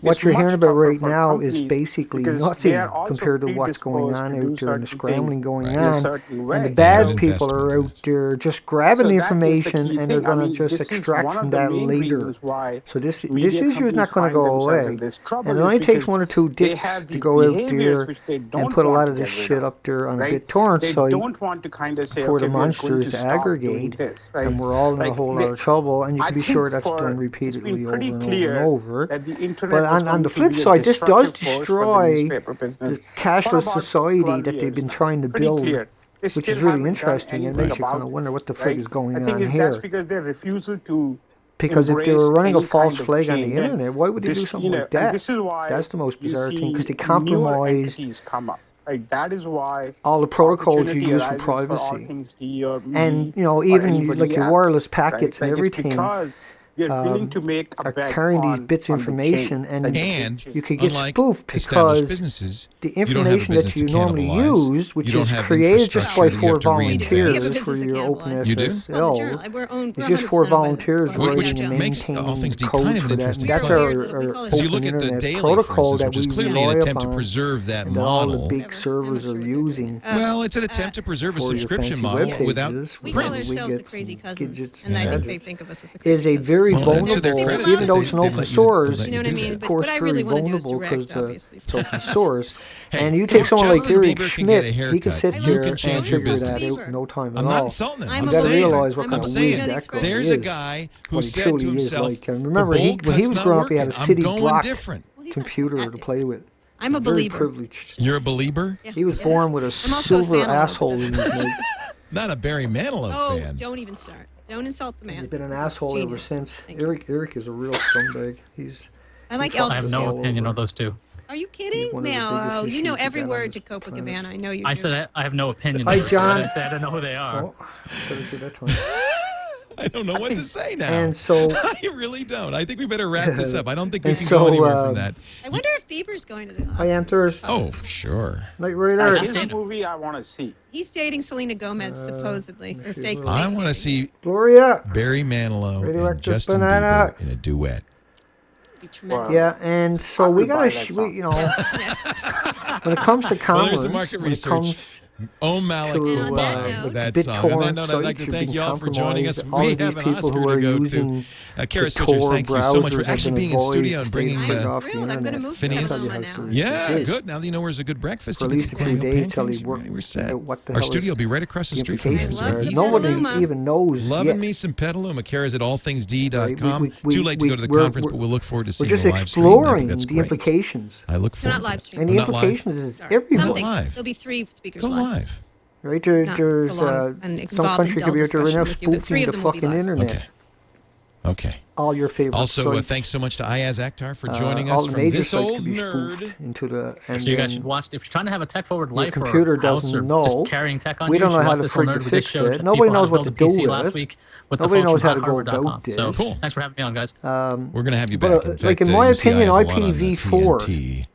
what you're hearing about right now is basically nothing compared to what's going on out there and the scrambling going on. And the bad people are out there just grabbing the information and they're going to just extract from that later. So this issue is not going to go away. And it only takes one or two dicks to go out there and put a lot of this shit up there on a BitTorrent site for the monsters to aggregate. And we're all in a whole lot of trouble, and you can be sure that's done repeatedly over and over and over. But on the flip side, this does destroy the cashless society that they've been trying to build, which is really interesting and makes you kind of wonder what the frig is going on here. Because their refusal to Because if they were running a false flag on the internet, why would they do something like that? That's the most bizarre thing, because they compromised that is why all the protocols you use for privacy. And, even like your wireless packets and everything are carrying these bits of information, and you could get spoofed because the information that you normally use, which is created just by 4 volunteers for your OpenSSL, is just 4 volunteers writing and maintaining code for that. And that's our open internet protocol that we rely upon, and that all the big servers are using. Well, it's an attempt to preserve a subscription model without we call ourselves the crazy cousins, and I think they think of us as the is crazy a very vulnerable, even though it's an open source, you know what I mean? of course what I very really want to do is vulnerable because direct, it's open source. And you take someone like Eric Schmidt, he can sit there and figure that out in no time at I'm not all. insulting him. I'm You got to saying- realize what I'm kind of saying whiz that guy There's is. a guy who What he said to truly is himself, like. And remember, the when bold he was cut's growing not up, he had a working. City I'm going Block different. computer to play with. I'm a Very believer. privileged. You're a believer? He was born with a also a silver fan of asshole in his mouth. Not a Barry Manilow Oh, fan. don't even start. Don't insult the man. He's been an He's a asshole ever genius. since. Thank you. Eric is a real scumbag. I like he I have Elvis no too. opinion on those two. Are you kidding? one of the No, biggest you know issues every we've got on word this to Copacabana. planet. I know you I do. said I have no opinion. Hi, on it. John. I didn't say I don't know who they are. Oh, better say that one. I don't know what to say now. And so, I really don't. I think we better wrap this up. I don't think we And can so, go anywhere from that. I wonder if Bieber's going to the Oscars. I am Thursday. Oh, sure. Night Radar. That's the movie I want to see. He's dating Selena Gomez, supposedly, or fake. I want to see Gloria. Barry Manilow and Radioactive Justin banana. Bieber in a duet. Be tremendous. Yeah, and so we gotta, when it comes to Well, commerce, there's the market when it research. comes Malik to And on that with note- that song. On that BitTorrent note, I'd like to sites have thank been you all for joining us. compromised. All We of these have an people Oscar who to are go to. using Kara the Switchers, Tor thank you so much browsers for have actually been being in avoided studio and to bringing stay the off the Thrilled. I'm gonna internet. move to Phineas. Oklahoma Tell you now. how serious Yeah, it is. good. Now that you know where's a good breakfast, For you at get least some a few cornmeal days till pancakes. he worked We're set. out what the Our hell studio is will be right across the the street from here. implications I love are. Peace Nobody Petaluma. even knows Loving yet. me some Petaluma. Kara's at allthingsd.com. Right, we- Too late to go to the we're- conference, but we'll look forward to We're seeing just the live stream. I think exploring that's the great. implications. I look They're forward. not live streaming. And the Not live. implications is Sorry. everywhere. Something. live. There'll be 3 speakers Go live. live. Right? Not There's for long and some involved country in could be out there right now discussion with you, but 3 spoofing of the them will be fucking live. internet. Okay. Okay. All your favorite Also, sites. thanks so much to Ayaz Akhtar for joining all us the from major this sites old could be nerd. spoofed into the. And So you guys then should watch. If you're trying to have a tech-forward your life computer or house doesn't or know. just carrying tech on We you, don't you know should how watch to this whole freaking nerd with fix this show. it. People Nobody how knows to what to build a do PC with last it. week with Nobody the folks knows from how to go Harvard.com. about this. So Cool. thanks for having me on, guys. We're going to have you Well, back. In like fact, in my you see opinion, Ayaz a lot on IPv4 TNT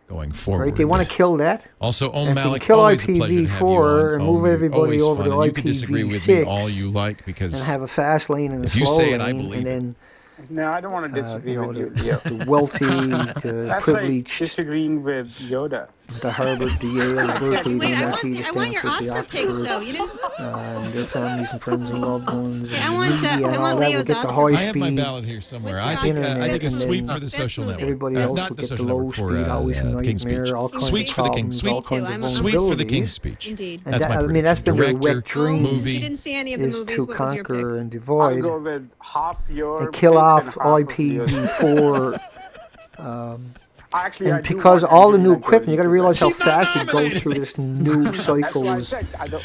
going forward. Right? They want to kill that. Also, And if they Malik, kill always a pleasure to have you IPv4 on. and move everybody Always over fun. to And you can disagree with me all IPv6 you like because and have a fast lane and a if you slow say it, I lane, believe and it. then No, I don't want to disagree with you. the wealthy, the That's privileged, like disagreeing with Yoda. the Harvard, the Yale, the Berkeley, the Wait, I MIT, the want, I want your Stanford, the Oscar picks, Oxford, though. You didn't. and their families and friends and loved ones. Yeah, I and want, media I and want all that will Leo's get the Oscar high I have my speed. ballot here somewhere. What's I your think Oscar? I think a Best sweep movie. for the Best social movie. network. Everybody That's else not will the get the social low network for speed, always a King's Speech. nightmare, all kinds Sweet of for the King's problems, all Speech. kinds I'm of a- Sweet for the vulnerabilities. King's Speech. Indeed. And That's my I mean, that's been prediction. their wet Director, dream. Since movie. you didn't see any of the Is movies, to what was your pick? conquer and I'll divide go with half your and kill picks off and half of yours. IPv4 And because all the new equipment, you got to realize how fast it goes through this new cycles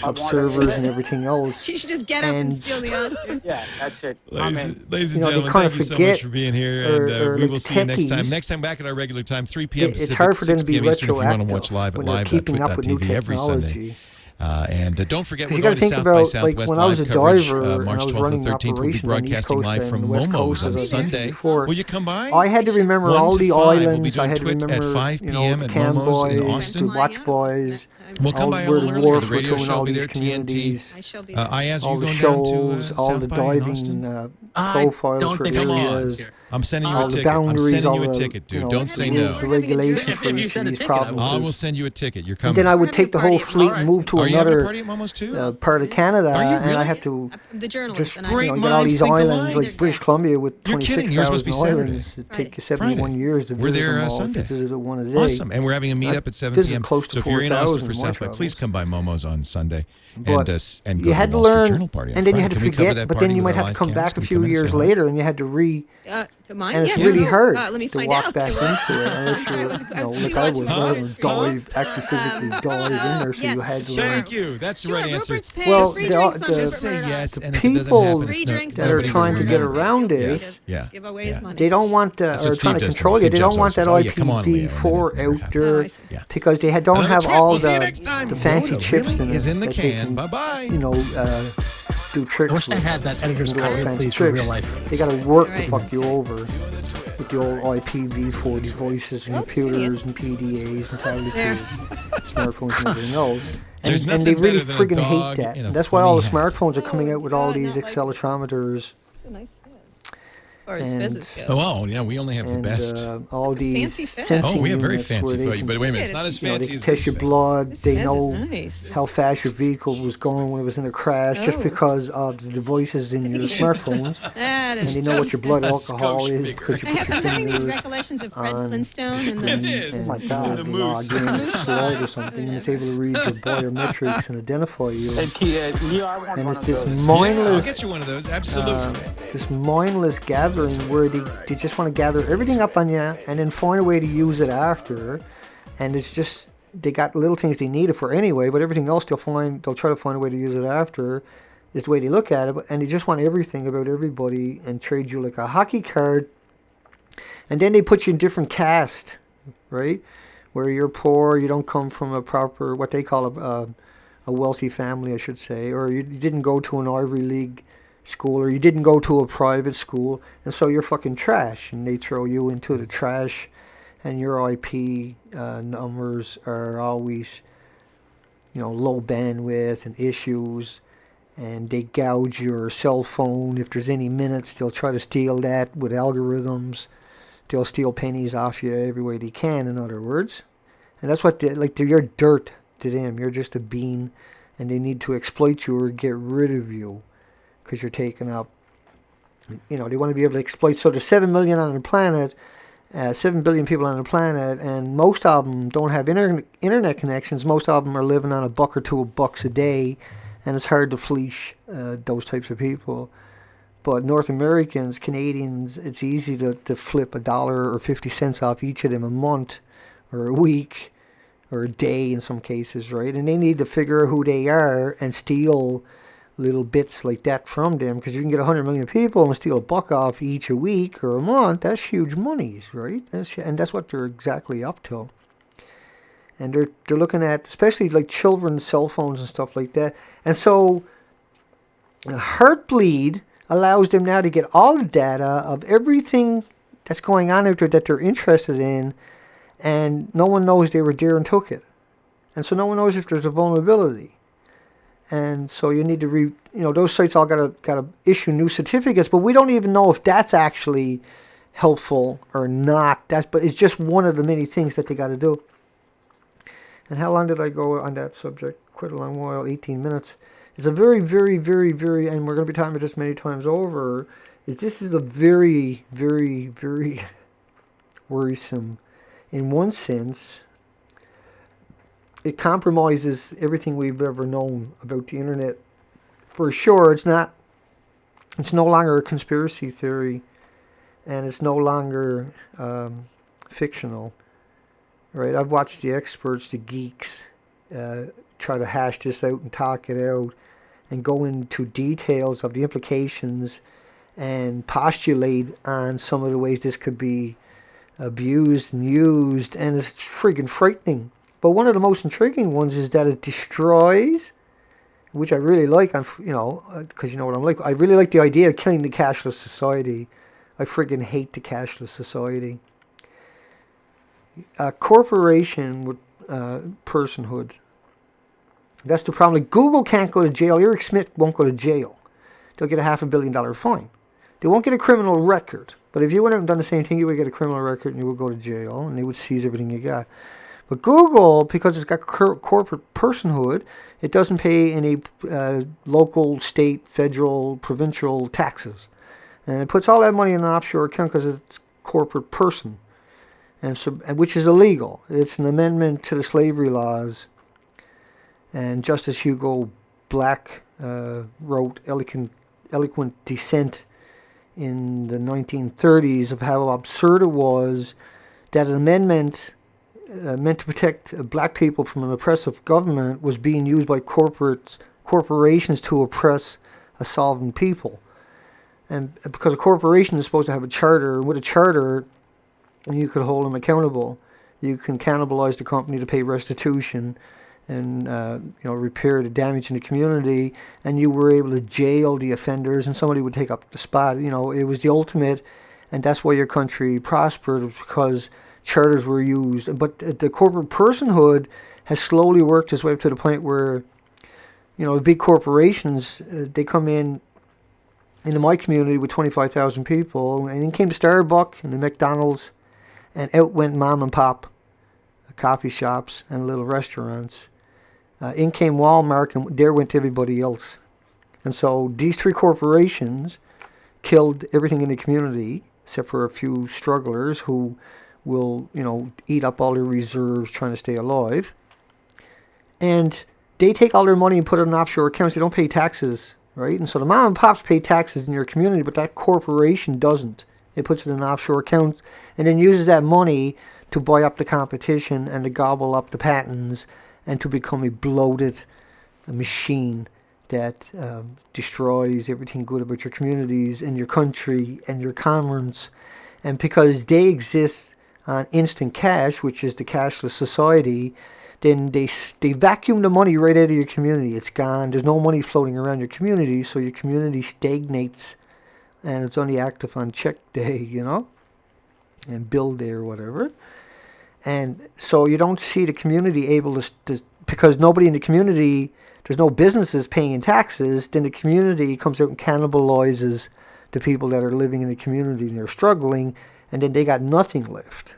of servers and everything else. She should just get up and steal the Oscar. Yeah, that's it. Ladies and gentlemen, thank you so much for being here, and we will see you next time. Next time, back at our regular time, 3 p.m. Pacific, it's hard for them to be 6 p.m. Eastern. If you want to watch live at when they're keeping up with new live.twit.tv every Sunday. And don't forget, we're you going to to think South about, by Southwest like, when I was live a coverage diver March and I was 12th and running 13th. We'll be broadcasting live from Momo's on Sunday. Will you come by? I had to remember 1 all to the 5. islands. We'll be I had to doing Twit remember, at 5 you know, p.m. the at Cam Momo's in Boys, Austin. the Watch Boys. We'll come by a little early. The radio show will be there, communities, I shall be there. Ayaz, all you the going shows, down to all South the by in diving Austin? profiles don't for think I'm areas. I'm sending you all a the ticket. I'm boundaries, sending you all a the, ticket, dude. you know, Don't say rules, no. the regulations If for you each send of a these ticket, I will. I will provinces. send you a ticket. You're And coming. then I would We're take the having a whole party fleet at and move to Are you having a another party at Momo's too? part of Canada, Are you and I really? have to The journalist just and great I. get all minds these think islands alike. like British Columbia with You're kidding. You're supposed to be 26,000 islands. Saturday. It take you Friday. 71 years to We're visit there them all. Sunday. If you visit one a day. Awesome. And we're having a meetup at 7 visit p.m. close to So if you're in Austin 4,000 for my South by, travels. please come by Momo's on Sunday But and go you to had the to Wall Street learn, Journal party on and then you Friday. had to Can we cover forget, that but party then you with might our have to live come cams? back a Can we few come and say years hi? later, and you had to To mine? and it's Yeah, really no. hard Let me to find walk out. back Okay, well, into it unless sorry, you, I was like completely I was, watching I the was screen. actually physically dive in there, so you had to learn. Thank you. That's the Sure, right answer. Rupert's paying Well, free the- drinks on the- Rupert Just say Murdoch. yes, and The if it doesn't people happen, Free it's drinks that are nobody trying will to get remember. around Yeah. this, Yeah. Just give away his money. they don't want That's or what trying Steve to does to control us. you. Steve They Jobs don't want that always says, "Oh, yeah, come on, Leo," and IPv4 then it never out happens. there I see. Yeah. because they don't Another have twit. all We'll see you the next time. fancy Yoda chips really in is it in the that they can. can, Bye-bye. you know, do tricks. I wish I with. had that editor's Do all copy, fancy please, for tricks. real life. They got to work Right. to fuck you over with the old IPv4 devices and Oops, computers and PDAs and tablets There. and smartphones and everything else. There's And they nothing really better than a friggin' dog hate that. in a That's why all the funny hat. smartphones are coming out with all God, these not like accelerometers It's a nice fizz. As far as and- fizzes go. Oh, yeah, we only have the and best. all these fancy fizz. sensing Oh, we have very units where fancy they food. can, But wait a minute, Yeah, it's not as you know, they fancy can as test this your thing. blood. This They fizz is know nice. how fast your vehicle was going when it was in a crash just Oh. because of the devices in your smartphones. That And is they know what your blood a alcohol skosh is bigger. because you I put have, your I'm having these finger recollections of Fred on- Flintstone and It the is. and my God. The you moose. log in a slide or something, and it's able to read your biometrics and identify you. Leo, I want And one it's of this those. Yeah, I'll mindless, get you one of those. Absolutely. this mindless gathering where they just want to gather everything up on you and then find a way to use it after. And it's just they got little things they need it for anyway, but everything else they'll try to find a way to use it after. Is the way they look at it, and they just want everything about everybody and trade you like a hockey card. And then they put you in different caste, right? Where you're poor, you don't come from a proper, what they call a wealthy family, I should say, or you didn't go to an Ivy League school, or you didn't go to a private school, and so you're fucking trash, and they throw you into the trash, and your IP numbers are always, low bandwidth and issues, and they gouge your cell phone. If there's any minutes, they'll try to steal that with algorithms. They'll steal pennies off you every way they can, in other words. And that's what, you're dirt to them. You're just a bean, and they need to exploit you or get rid of you because you're taking up, they want to be able to exploit. So there's 7 million on the planet, 7 billion people on the planet, and most of them don't have internet connections. Most of them are living on $1 or $2 a day, and it's hard to fleece those types of people. But North Americans, Canadians, it's easy to flip $1 or 50 cents off each of them a month or a week or a day in some cases, right? And they need to figure out who they are and steal little bits like that from them, because you can get 100 million people and steal $1 off each a week or a month. That's huge monies, right? And that's what they're exactly up to. And they're looking at, especially like children's cell phones and stuff like that. And so Heartbleed allows them now to get all the data of everything that's going on out there that they're interested in, and no one knows they were there and took it. And so no one knows if there's a vulnerability. And so you need to those sites all gotta issue new certificates, but we don't even know if that's actually helpful or not. But it's just one of the many things that they got to do. And how long did I go on that subject? Quite a long while, 18 minutes. It's a very, very, very, very, and we're going to be talking about this many times over, this is a very, very, very worrisome. In one sense, it compromises everything we've ever known about the internet. For sure, it's no longer a conspiracy theory, and it's no longer fictional. right? I've watched the experts, the geeks, try to hash this out and talk it out and go into details of the implications and postulate on some of the ways this could be abused and used, and it's friggin' frightening. But one of the most intriguing ones is that it destroys, which I really like, because you know what I'm like. I really like the idea of killing the cashless society. I friggin' hate the cashless society. A corporation with personhood. That's the problem. Like Google can't go to jail. Eric Schmidt won't go to jail. They'll get a $500 million fine. They won't get a criminal record. But if you went out and done the same thing, you would get a criminal record and you would go to jail and they would seize everything you got. But Google, because it's got corporate personhood, it doesn't pay any local, state, federal, provincial taxes. And it puts all that money in an offshore account because it's corporate person, and so, which is illegal. It's an amendment to the slavery laws. And Justice Hugo Black wrote eloquent dissent in the 1930s of how absurd it was that an amendment meant to protect black people from an oppressive government was being used by corporations to oppress a sovereign people. And because a corporation is supposed to have a charter, and with a charter, you could hold them accountable. You can cannibalize the company to pay restitution and repair the damage in the community, and you were able to jail the offenders, and somebody would take up the spot. It was the ultimate, and that's why your country prospered, because charters were used. But the corporate personhood has slowly worked its way up to the point where, the big corporations, they come into my community with 25,000 people, and then came to Starbucks and the McDonald's, and out went mom and pop coffee shops and little restaurants. In came Walmart, and there went everybody else. And so these three corporations killed everything in the community, except for a few strugglers who will, eat up all their reserves trying to stay alive. And they take all their money and put it in offshore accounts. They don't pay taxes, right? And so the mom and pops pay taxes in your community, but that corporation doesn't. It puts it in an offshore account and then uses that money to buy up the competition and to gobble up the patents and to become a bloated machine that destroys everything good about your communities and your country and your commerce. And because they exist on instant cash, which is the cashless society, then they vacuum the money right out of your community. It's gone. There's no money floating around your community, so your community stagnates, and it's only active on check day, and bill day or whatever. And so you don't see the community able to, because nobody in the community, there's no businesses paying taxes, then the community comes out and cannibalizes the people that are living in the community and they're struggling, and then they got nothing left.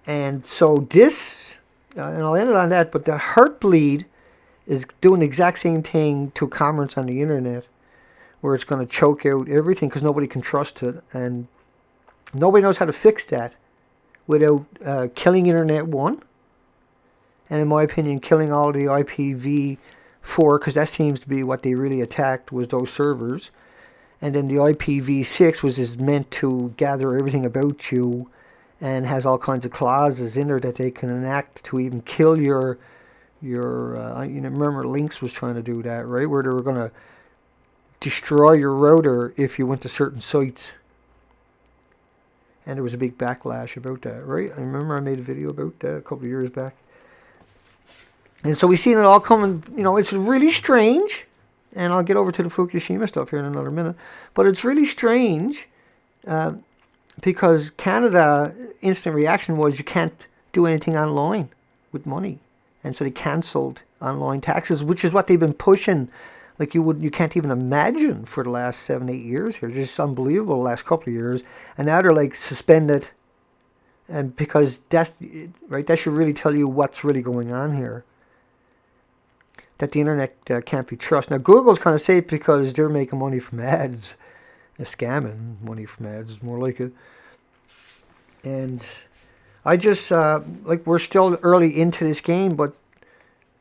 And so this, and I'll end it on that, but the Heartbleed is doing the exact same thing to commerce on the internet, where it's going to choke out everything because nobody can trust it, and nobody knows how to fix that without killing Internet 1, and in my opinion, killing all the IPv4, because that seems to be what they really attacked, was those servers. And then the IPv6 was meant to gather everything about you and has all kinds of clauses in there that they can enact to even kill your remember Lynx was trying to do that, right? Where they were going to destroy your router if you went to certain sites. And there was a big backlash about that, right? I remember I made a video about that a couple of years back. And so we've seen it all coming, it's really strange. And I'll get over to the Fukushima stuff here in another minute. But it's really strange because Canada, instant reaction was you can't do anything online with money. And so they cancelled online taxes, which is what they've been pushing. Like you can't even imagine for the last 7-8 years here. Just unbelievable the last couple of years. And now they're like suspended. And because that should really tell you what's really going on here. That the internet can't be trusted. Now Google's kind of safe because they're making money from ads. They're scamming money from ads is more like it. And I just, we're still early into this game, but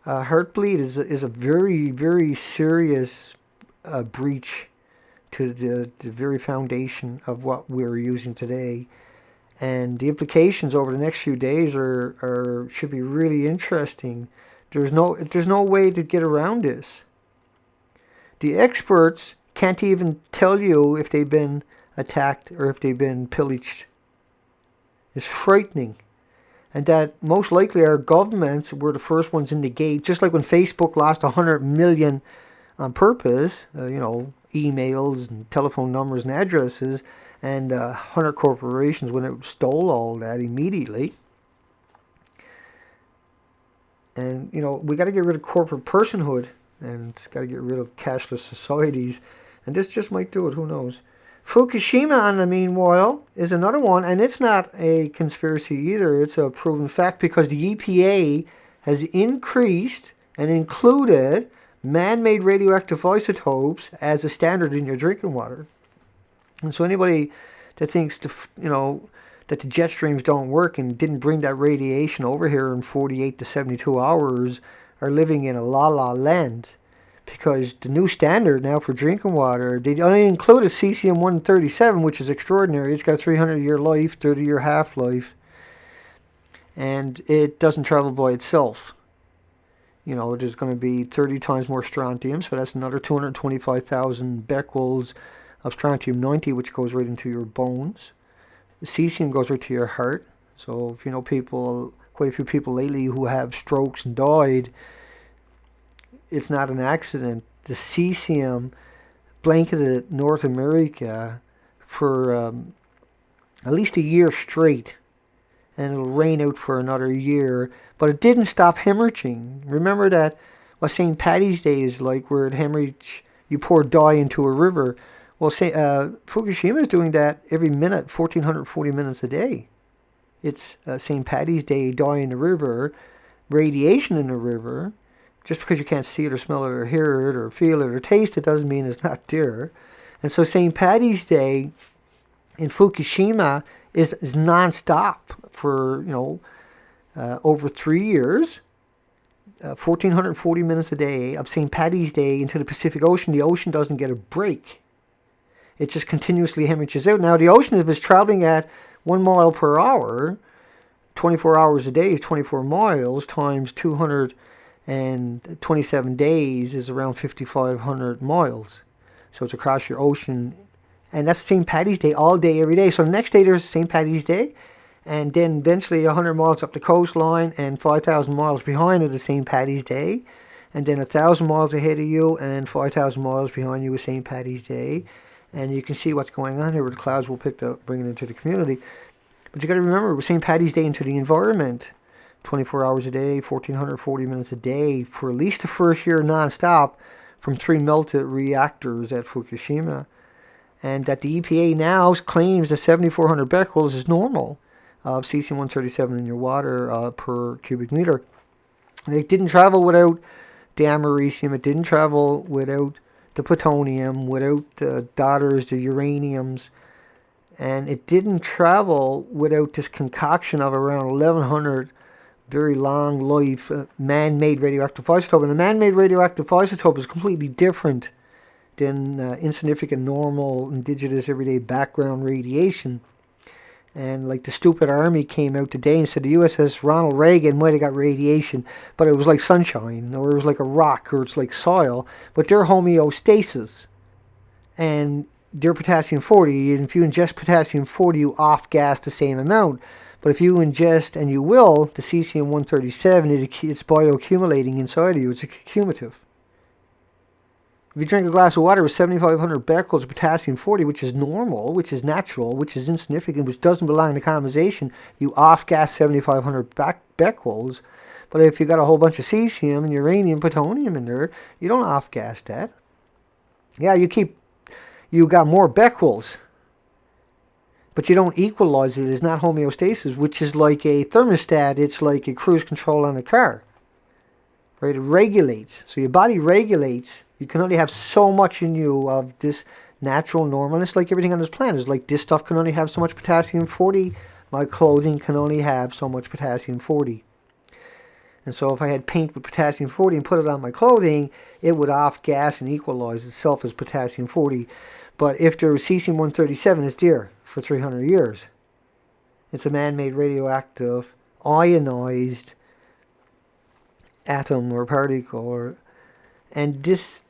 Heartbleed is a very, very serious breach to the very foundation of what we're using today. And the implications over the next few days should be really interesting. There's no way to get around this. The experts can't even tell you if they've been attacked or if they've been pillaged. It's frightening. And that most likely our governments were the first ones in the gate, just like when Facebook lost 100 million on purpose, emails and telephone numbers and addresses, and 100 corporations when it stole all that immediately. And, we got to get rid of corporate personhood, and it's got to get rid of cashless societies. And this just might do it, who knows. Fukushima, meanwhile, is another one, and it's not a conspiracy either. It's a proven fact because the EPA has increased and included man-made radioactive isotopes as a standard in your drinking water. And so anybody that thinks, that the jet streams don't work and didn't bring that radiation over here in 48 to 72 hours are living in a la-la land. Because the new standard now for drinking water, they only include a cesium-137, which is extraordinary. It's got a 300-year life, 30-year half-life, and it doesn't travel by itself. There's going to be 30 times more strontium, so that's another 225,000 becquerels of strontium-90, which goes right into your bones. The cesium goes right to your heart. So if quite a few people lately who have strokes and died, it's not an accident. The cesium blanketed North America for at least a year straight, and it'll rain out for another year. But it didn't stop hemorrhaging. Remember that what St. Paddy's Day is like, where it hemorrhage, you pour dye into a river. Well, Fukushima is doing that every minute, 1,440 minutes a day. It's St. Paddy's Day, dye in the river, radiation in the river. Just because you can't see it or smell it or hear it or feel it or taste it doesn't mean it's not there. And so St. Paddy's Day in Fukushima is non-stop for, over 3 years, 1,440 minutes a day of St. Paddy's Day into the Pacific Ocean. The ocean doesn't get a break. It just continuously hemorrhages out. Now, the ocean, if it's traveling at 1 mile per hour, 24 hours a day is 24 miles times 227 days is around 5,500 miles. So it's across your ocean. And that's St. Paddy's Day all day, every day. So the next day there's St. Paddy's Day. And then eventually 100 miles up the coastline and 5,000 miles behind it is St. Paddy's Day. And then 1,000 miles ahead of you and 5,000 miles behind you is St. Paddy's Day. And you can see what's going on here where the clouds will pick up, bring it into the community. But you got to remember, with St. Paddy's Day into the environment, 24 hours a day, 1,440 minutes a day, for at least the first year non-stop from 3 melted reactors at Fukushima. And that the EPA now claims that 7,400 becquerels is normal of cesium-137 in your water per cubic meter. And it didn't travel without the americium, it didn't travel without the plutonium, without the daughters, the uraniums, and it didn't travel without this concoction of around 1,100 very long life man-made radioactive isotope. And the man-made radioactive isotope is completely different than insignificant, normal, indigenous, everyday background radiation. And like the stupid army came out today and said the USS Ronald Reagan might have got radiation, but it was like sunshine, or it was like a rock, or it's like soil. But they're homeostasis. And they're potassium-40. And if you ingest potassium-40, you off-gas the same amount. But if you ingest, and you will, the cesium-137, it's bioaccumulating inside of you. It's a cumulative. If you drink a glass of water with 7,500 becquerels of potassium-40, which is normal, which is natural, which is insignificant, which doesn't belong to colonization, you off-gas 7,500 becquerels. But if you got a whole bunch of cesium and uranium, plutonium in there, you don't off-gas that. Yeah, you got more becquerels, but you don't equalize it. It's not homeostasis, which is like a thermostat. It's like a cruise control on a car. Right? It regulates. So your body regulates. You can only have so much in you of this natural, normal. And it's like everything on this planet. It's like this stuff can only have so much potassium-40. My clothing can only have so much potassium-40. And so if I had paint with potassium-40 and put it on my clothing, it would off-gas and equalize itself as potassium-40. But if there was cesium-137, it's there for 300 years. It's a man-made radioactive ionized atom or particle, and this,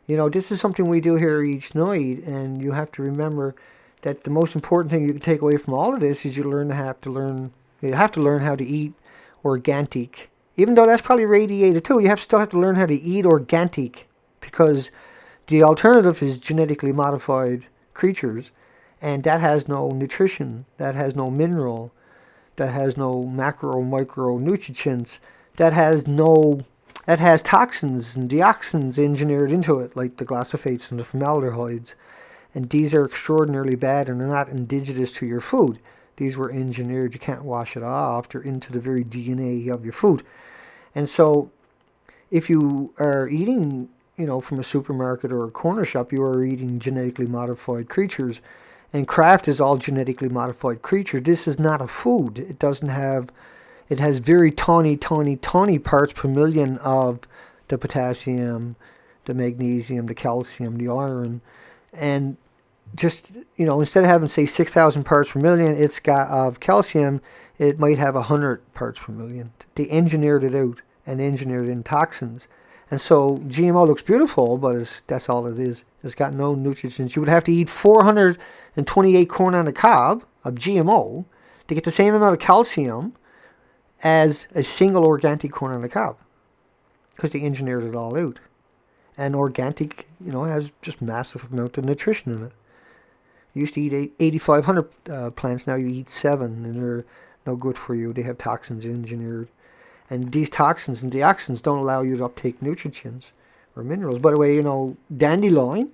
this is something we do here each night, and you have to remember that the most important thing you can take away from all of this is you have to learn how to eat organic. Even though that's probably radiated too, you still have to learn how to eat organic, because the alternative is genetically modified creatures, and that has no nutrition, that has no mineral, that has no macro, micro nutrients, that has toxins and dioxins engineered into it, like the glyphosates and the formaldehydes. And these are extraordinarily bad, and they're not indigenous to your food. These were engineered. You can't wash it off. They're into the very DNA of your food. And so if you are eating, from a supermarket or a corner shop, you are eating genetically modified creatures. And Kraft is all genetically modified creatures. This is not a food. It has very tiny parts per million of the potassium, the magnesium, the calcium, the iron. And just, instead of having, say, 6,000 parts per million, it's got of calcium, it might have 100 parts per million. They engineered it out and engineered in toxins. And so GMO looks beautiful, but that's all it is. It's got no nutrients. You would have to eat 428 corn on the cob of GMO to get the same amount of calcium as a single organic corn on the cob, because they engineered it all out. And organic, has just massive amount of nutrition in it. You used to eat 8,500 plants, now you eat 7, and they're no good for you. They have toxins engineered. And these toxins and dioxins don't allow you to uptake nutrients or minerals. By the way, dandelion,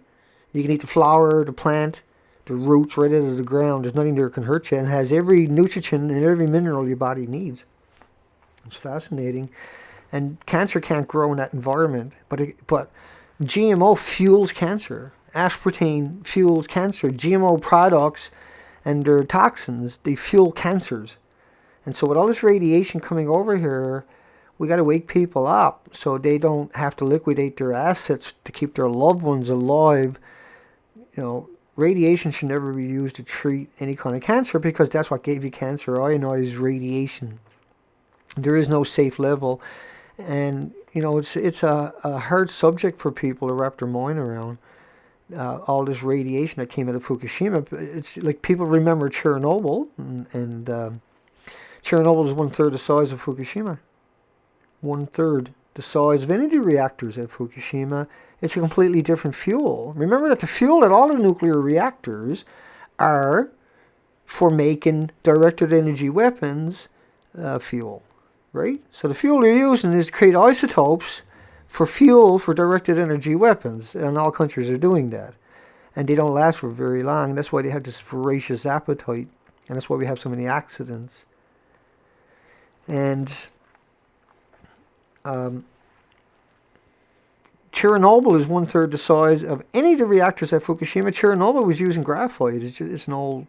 you can eat the flower, the plant, the roots right out of the ground. There's nothing there that can hurt you, and has every nutrient and every mineral your body needs. It's fascinating. And cancer can't grow in that environment, but GMO fuels cancer. Aspartame fuels cancer. GMO products and their toxins, they fuel cancers. And so with all this radiation coming over here, we got to wake people up so they don't have to liquidate their assets to keep their loved ones alive. Radiation should never be used to treat any kind of cancer, because that's what gave you cancer, ionized radiation. There is no safe level. And, it's a hard subject for people to wrap their mind around. All this radiation that came out of Fukushima. It's like people remember Chernobyl, and Chernobyl is 1/3 the size of Fukushima. 1/3 the size of any of the reactors at Fukushima. It's a completely different fuel. Remember that the fuel at all the nuclear reactors are for making directed energy weapons fuel, right? So the fuel they're using is to create isotopes for fuel for directed energy weapons, and all countries are doing that. And they don't last for very long. That's why they have this voracious appetite, and that's why we have so many accidents. And Chernobyl is 1/3 the size of any of the reactors at Fukushima. Chernobyl was using graphite. It's an old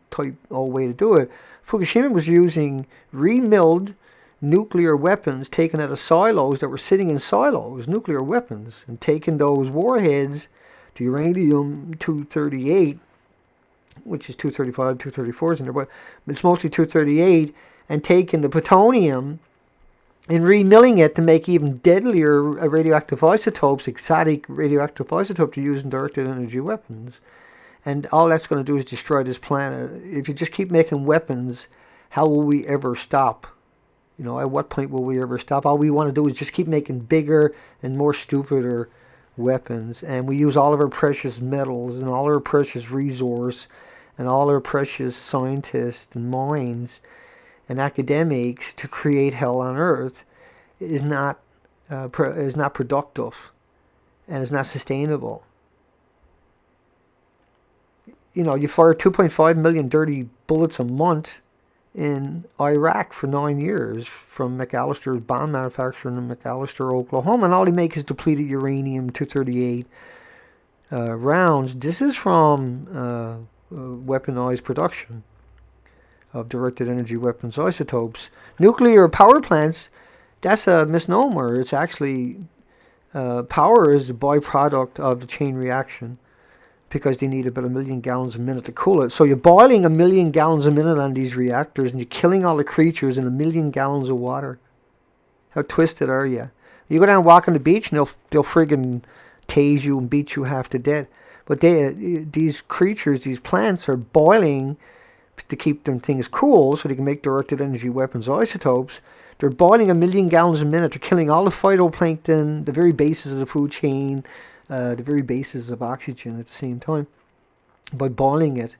way to do it. Fukushima was using remilled nuclear weapons taken out of silos that were sitting in silos, nuclear weapons, and taking those warheads to uranium-238, which is 235, 234s in there, but it's mostly 238, and taking the plutonium and remilling it to make even deadlier radioactive isotopes, exotic radioactive isotope to use in directed energy weapons. And all that's going to do is destroy this planet. If you just keep making weapons, how will we ever stop? At what point will we ever stop? All we want to do is just keep making bigger and more stupider weapons. And we use all of our precious metals and all our precious resource and all our precious scientists and minds and academics to create hell on earth is not productive, and is not sustainable. You fire 2.5 million dirty bullets a month in Iraq for 9 years from McAllister's bomb manufacturer in McAllister, Oklahoma, and all they make is depleted uranium-238 rounds. This is from weaponized production of directed energy weapons isotopes. Nuclear power plants, that's a misnomer. It's actually, power is a byproduct of the chain reaction. because they need about 1 million gallons a minute to cool it. So you're boiling 1 million gallons a minute on these reactors, and you're killing all the creatures in 1 million gallons of water. How twisted are you? You go down and walk on the beach, and they'll friggin' tase you and beat you half to death. But these creatures, these plants, are boiling to keep them things cool, so they can make directed energy weapons isotopes. They're boiling 1 million gallons a minute. They're killing all the phytoplankton, the very bases of the food chain, the very basis of oxygen at the same time. By boiling it,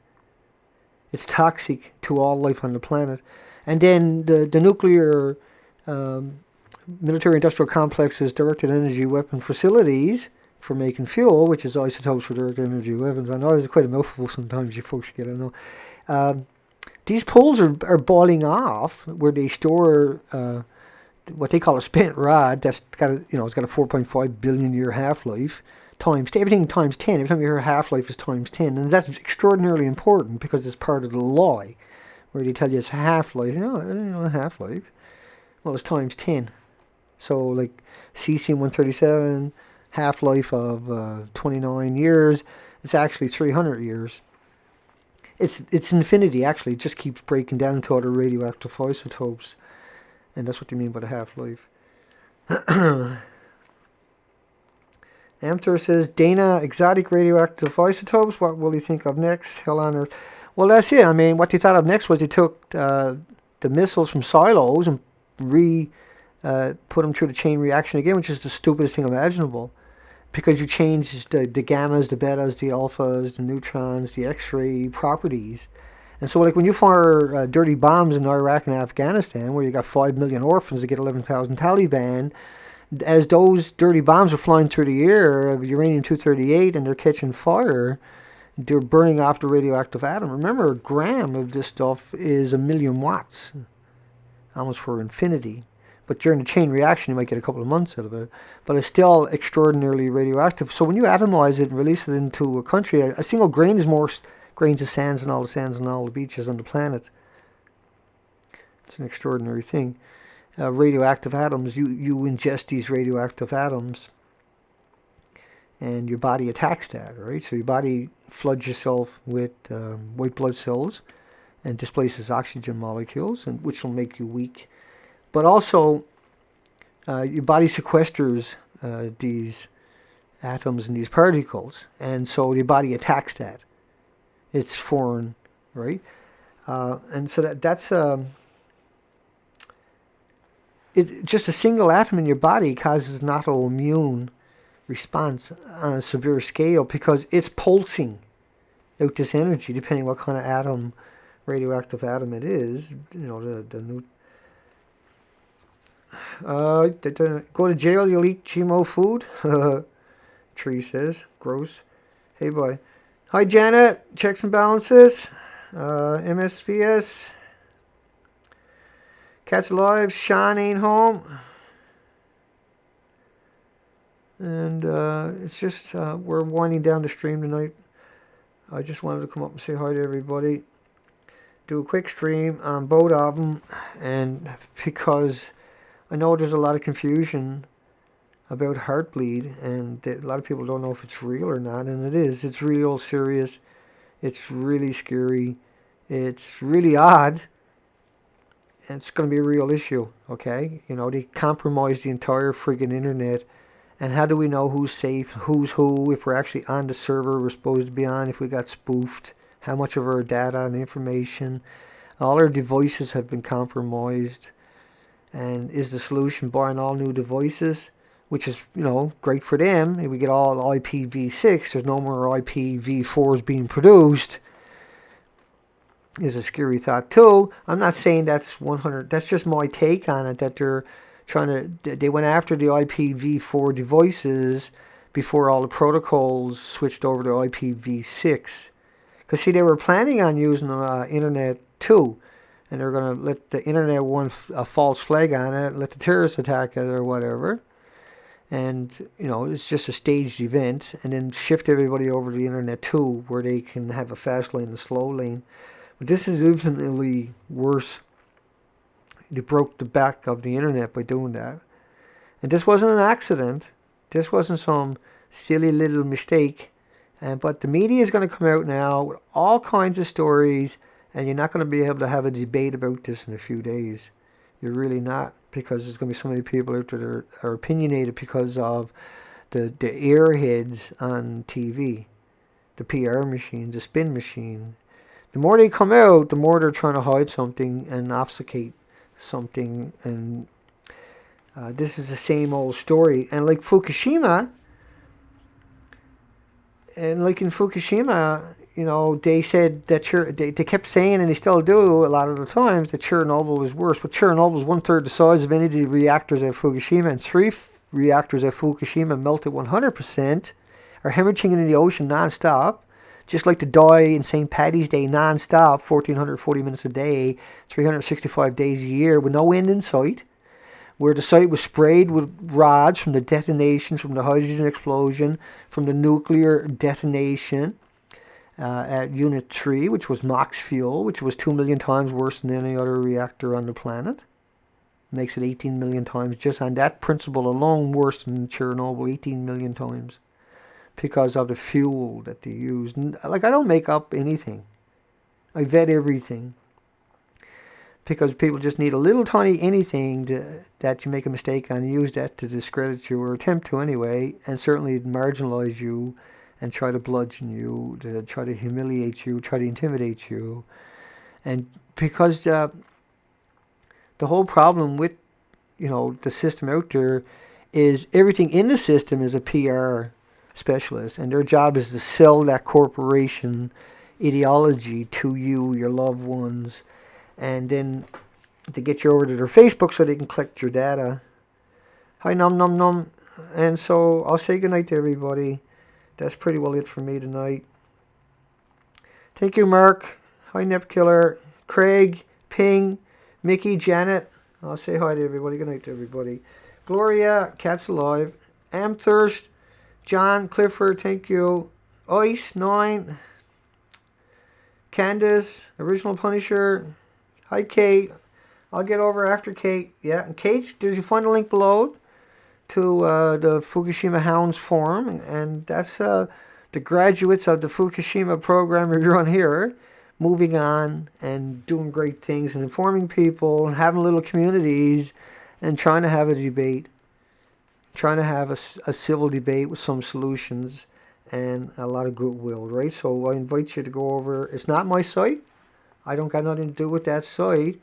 it's toxic to all life on the planet. And then the nuclear military-industrial complexes, directed energy weapon facilities for making fuel, which is isotopes for directed energy weapons. I know it's quite a mouthful sometimes, you folks get it. Know. These pools are boiling off, where they store what they call a spent rod. That's got it's got a 4.5 billion year half-life. Everything times 10. Every time you hear half-life is times 10. And that's extraordinarily important because it's part of the lie, where they tell you it's half-life. Half-life. Well, it's times 10. So, like, cesium-137, half-life of 29 years. It's actually 300 years. It's infinity, actually. It just keeps breaking down into other radioactive isotopes. And that's what they mean by the half-life. Amthor says, Dana, exotic radioactive isotopes, what will you think of next? Hell on Earth. Well, that's it. I mean, what they thought of next was they took the missiles from silos and put them through the chain reaction again, which is the stupidest thing imaginable. Because you change the gammas, the betas, the alphas, the neutrons, the X-ray properties. And so, like, when you fire dirty bombs in Iraq and Afghanistan, where you got 5 million orphans to get 11,000 Taliban, as those dirty bombs are flying through the air of uranium-238 and they're catching fire, they're burning off the radioactive atom. Remember, a gram of this stuff is 1 million watts, almost for infinity. But during the chain reaction, you might get a couple of months out of it. But it's still extraordinarily radioactive. So when you atomize it and release it into a country, a single grain is more grains of sands than all the sands on all the beaches on the planet. It's an extraordinary thing. Radioactive atoms, you ingest these radioactive atoms, and your body attacks that, right? So your body floods yourself with white blood cells and displaces oxygen molecules, and which will make you weak. But also, your body sequesters these atoms and these particles, and so your body attacks that. It's foreign, right? And so that's just a single atom in your body causes an autoimmune response on a severe scale because it's pulsing out this energy, depending what kind of atom, radioactive atom it is. Go to jail, you'll eat GMO food. Tree says, gross. Hey, boy. Hi, Janet. Checks and balances. MSVS. Cat's alive. Sean ain't home. And it's just, we're winding down the stream tonight. I just wanted to come up and say hi to everybody. Do a quick stream on both of them. And because I know there's a lot of confusion about Heartbleed, and a lot of people don't know if it's real or not, and it is. It's real, serious. It's really scary. It's really odd. And it's going to be a real issue, okay? They compromise the entire friggin' internet. And how do we know who's safe, who's who, if we're actually on the server we're supposed to be on, if we got spoofed, how much of our data and information. All our devices have been compromised. And is the solution buying all new devices, which is, great for them. If we get all IPv6, there's no more IPv4s being produced. Is a scary thought too. I'm not saying that's 100. That's just my take on it. That they're trying to. They went after the IPv4 devices before all the protocols switched over to IPv6. Because see, they were planning on using Internet 2. And they're going to let the internet a false flag on it, let the terrorists attack it or whatever. And, it's just a staged event. And then shift everybody over to the internet too, where they can have a fast lane and a slow lane. But this is infinitely worse. They broke the back of the internet by doing that. And this wasn't an accident. This wasn't some silly little mistake. But the media is going to come out now with all kinds of stories, and you're not going to be able to have a debate about this in a few days. You're really not, because there's going to be so many people out there that are opinionated because of the airheads on TV, the PR machine, the spin machine. The more they come out, the more they're trying to hide something and obfuscate something. And this is the same old story. And like Fukushima, and like in Fukushima, you know, they said that they kept saying, and they still do a lot of the times, that Chernobyl was worse. But Chernobyl is 1/3 the size of any of the reactors at Fukushima, and 3 reactors at Fukushima melted 100%, are hemorrhaging in the ocean non-stop, just like to die in St. Paddy's Day non-stop, 1,440 minutes a day, 365 days a year, with no end in sight, where the site was sprayed with rods from the detonations, from the hydrogen explosion, from the nuclear detonation at Unit 3, which was MOX fuel, which was 2 million times worse than any other reactor on the planet. Makes it 18 million times, just on that principle alone, worse than Chernobyl, 18 million times, because of the fuel that they use. Like, I don't make up anything. I vet everything. Because people just need a little tiny anything that you make a mistake on, use that to discredit you, or attempt to anyway, and certainly marginalize you and try to bludgeon you, to try to humiliate you, try to intimidate you. And because the whole problem with, you know, the system out there is everything in the system is a PR specialist, and their job is to sell that corporation ideology to you, your loved ones, and then to get you over to their Facebook so they can collect your data. Hi, num num num. And so I'll say goodnight to everybody. That's pretty well it for me tonight. Thank you, Mark. Hi, Nep Killer. Craig, Ping, Mickey, Janet. I'll say hi to everybody. Good night to everybody. Gloria, Cats Alive. Amthirst, John, Clifford, thank you. Ice, 9. Candace, Original Punisher. Hi, Kate. I'll get over after Kate. Yeah, and Kate, did you find the link below to the Fukushima Hounds Forum? And that's the graduates of the Fukushima program we run here, moving on and doing great things and informing people and having little communities and trying to have a debate, trying to have a civil debate with some solutions and a lot of goodwill, right? So I invite you to go over. It's not my site. I don't got nothing to do with that site,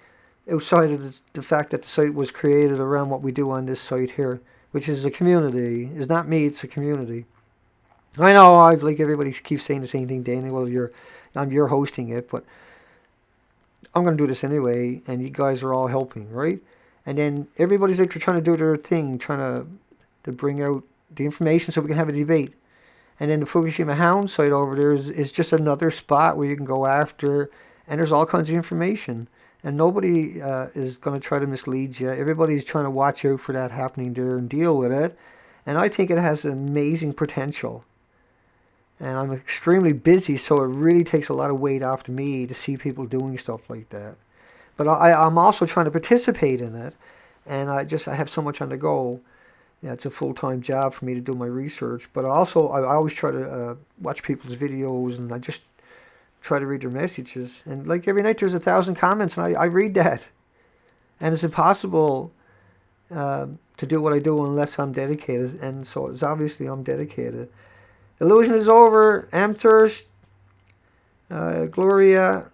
outside of the fact that the site was created around what we do on this site here, which is a community. It's not me, it's a community. I know, like everybody keeps saying the same thing, Danny. Well, you're hosting it, but I'm going to do this anyway, and you guys are all helping, right? And then everybody's out there trying to do their thing, trying to bring out the information so we can have a debate. And then the Fukushima Hound site over there is just another spot where you can go after, and there's all kinds of information. And nobody is going to try to mislead you. Everybody's trying to watch out for that happening there and deal with it. And I think it has amazing potential. And I'm extremely busy, so it really takes a lot of weight off to me to see people doing stuff like that. But I'm also trying to participate in it. And I have so much on the go. Yeah, it's a full-time job for me to do my research. But I always try to watch people's videos, and I just try to read their messages. And like every night there's 1,000 comments, and I read that. And it's impossible to do what I do unless I'm dedicated. And so it's obviously I'm dedicated. Illusion is over. Amthirst, Gloria,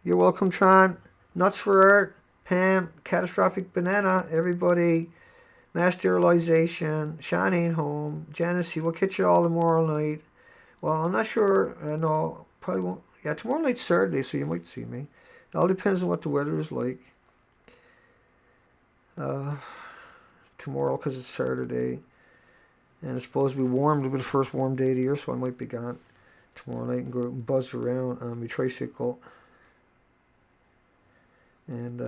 you're welcome, Tron. Nuts for Art, Pam, Catastrophic Banana, everybody. Mass Sterilization, Sean ain't home. Janice, we'll catch you all tomorrow night. Well, I'm not sure. No, probably won't. Yeah, tomorrow night's Saturday, so you might see me. It all depends on what the weather is like. Tomorrow, because it's Saturday. And it's supposed to be warm. It'll be the first warm day of the year, so I might be gone tomorrow night and go and buzz around on my tricycle. And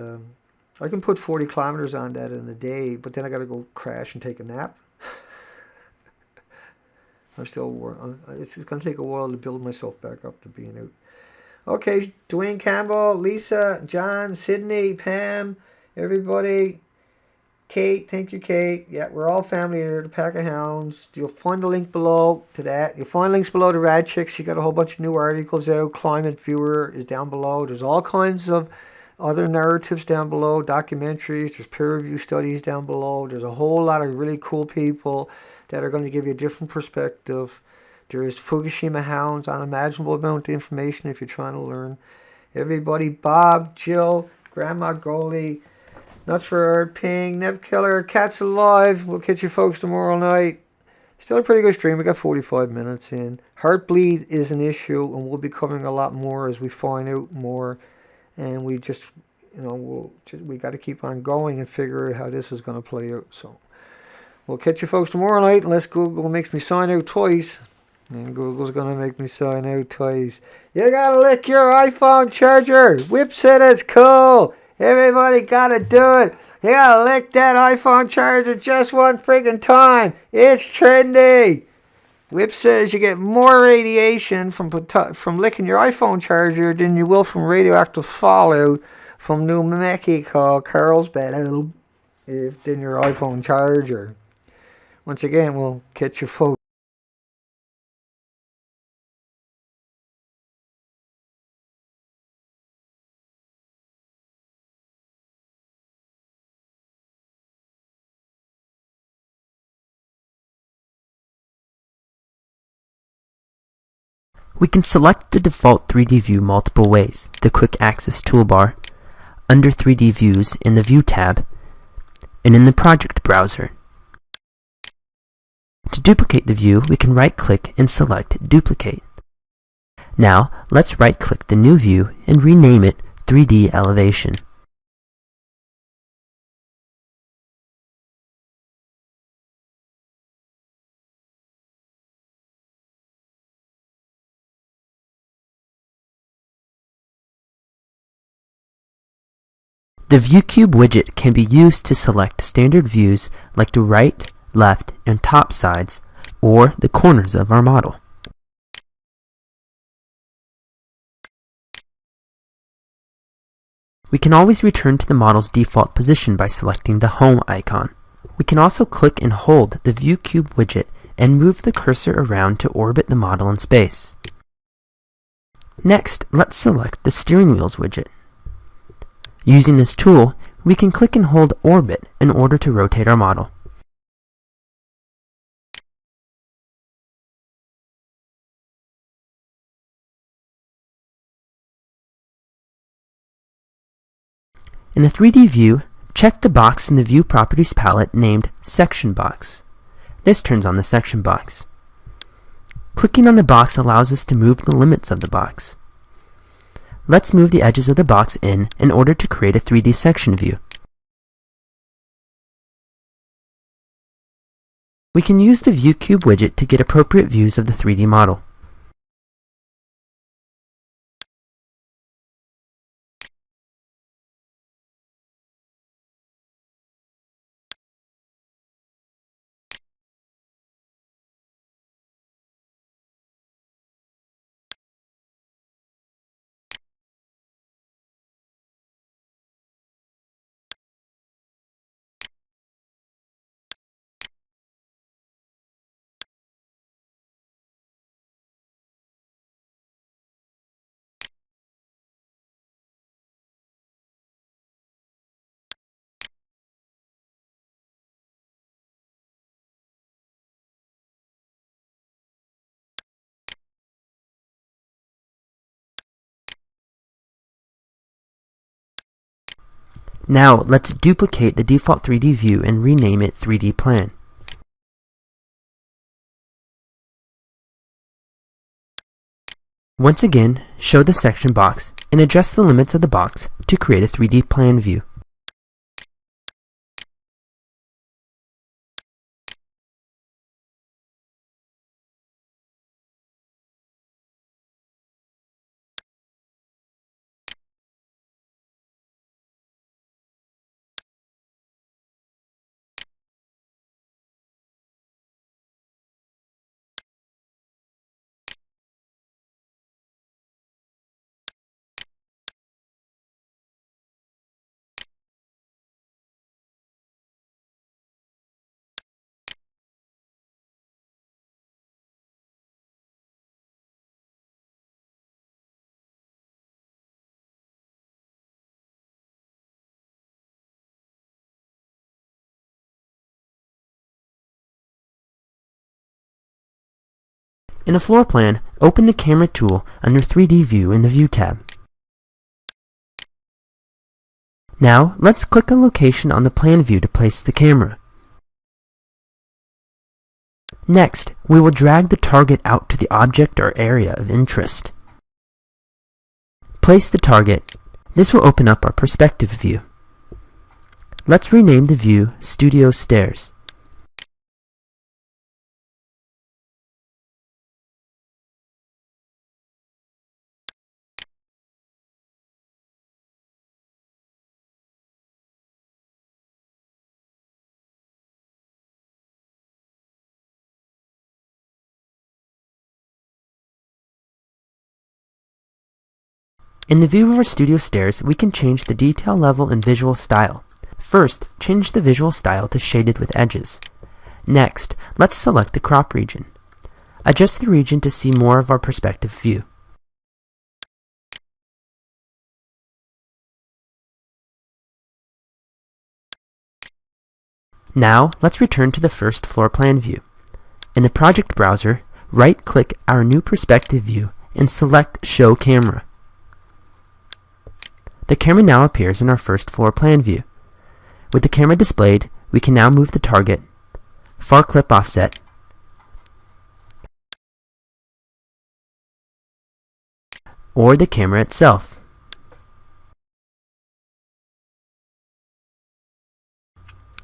I can put 40 kilometers on that in a day, but then I got to go crash and take a nap. I'm still it's going to take a while to build myself back up to being out. Okay, Dwayne Campbell, Lisa, John, Sydney, Pam, everybody. Kate, thank you, Kate. Yeah, we're all family here, the Pack of Hounds. You'll find the link below to that. You'll find links below to Rad Chicks. She got a whole bunch of new articles out. Climate Viewer is down below. There's all kinds of other narratives down below, documentaries. There's peer review studies down below. There's a whole lot of really cool people that are going to give you a different perspective. There's Fukushima Hounds, unimaginable amount of information if you're trying to learn. Everybody, Bob, Jill, Grandma Goldie, Nuts for Earth, Ping, Nev Killer, Cats Alive. We'll catch you folks tomorrow night. Still a pretty good stream. We got 45 minutes in. Heartbleed is an issue, and we'll be covering a lot more as we find out more. And we just, we got to keep on going and figure out how this is going to play out. So we'll catch you folks tomorrow night, unless Google makes me sign out twice. And Google's going to make me sign out twice. You got to lick your iPhone charger. Whip said it's cool. Everybody gotta do it. You gotta lick that iPhone charger just one friggin' time. It's trendy. Whip says you get more radiation from licking your iPhone charger than you will from radioactive fallout from New Mexico, Carlsbad, than your iPhone charger. Once again, we'll catch you folks. We can select the default 3D view multiple ways: the Quick Access toolbar, under 3D Views in the View tab, and in the Project browser. To duplicate the view, we can right-click and select Duplicate. Now, let's right-click the new view and rename it 3D Elevation. The ViewCube widget can be used to select standard views like the right, left, and top sides, or the corners of our model. We can always return to the model's default position by selecting the Home icon. We can also click and hold the ViewCube widget and move the cursor around to orbit the model in space. Next, let's select the Steering Wheels widget. Using this tool, we can click and hold Orbit in order to rotate our model. In the 3D view, check the box in the View Properties palette named Section Box. This turns on the section box. Clicking on the box allows us to move the limits of the box. Let's move the edges of the box in order to create a 3D section view. We can use the ViewCube widget to get appropriate views of the 3D model. Now, let's duplicate the default 3D view and rename it 3D Plan. Once again, show the section box and adjust the limits of the box to create a 3D plan view. In a floor plan, open the Camera tool under 3D View in the View tab. Now, let's click a location on the plan view to place the camera. Next, we will drag the target out to the object or area of interest. Place the target. This will open up our perspective view. Let's rename the view Studio Stairs. In the view of our studio stairs, we can change the detail level and visual style. First, change the visual style to shaded with edges. Next, let's select the crop region. Adjust the region to see more of our perspective view. Now, let's return to the first floor plan view. In the project browser, right-click our new perspective view and select Show Camera. The camera now appears in our first floor plan view. With the camera displayed, we can now move the target, far clip offset, or the camera itself.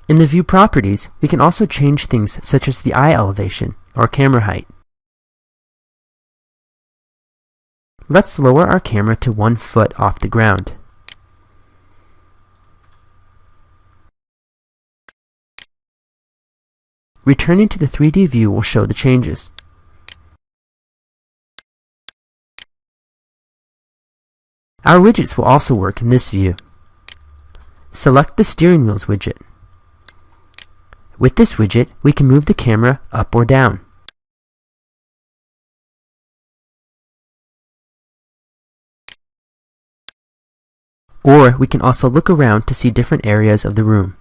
In the view properties, we can also change things such as the eye elevation or camera height. Let's lower our camera to 1 foot off the ground. Returning to the 3D view will show the changes. Our widgets will also work in this view. Select the steering wheels widget. With this widget, we can move the camera up or down. Or we can also look around to see different areas of the room.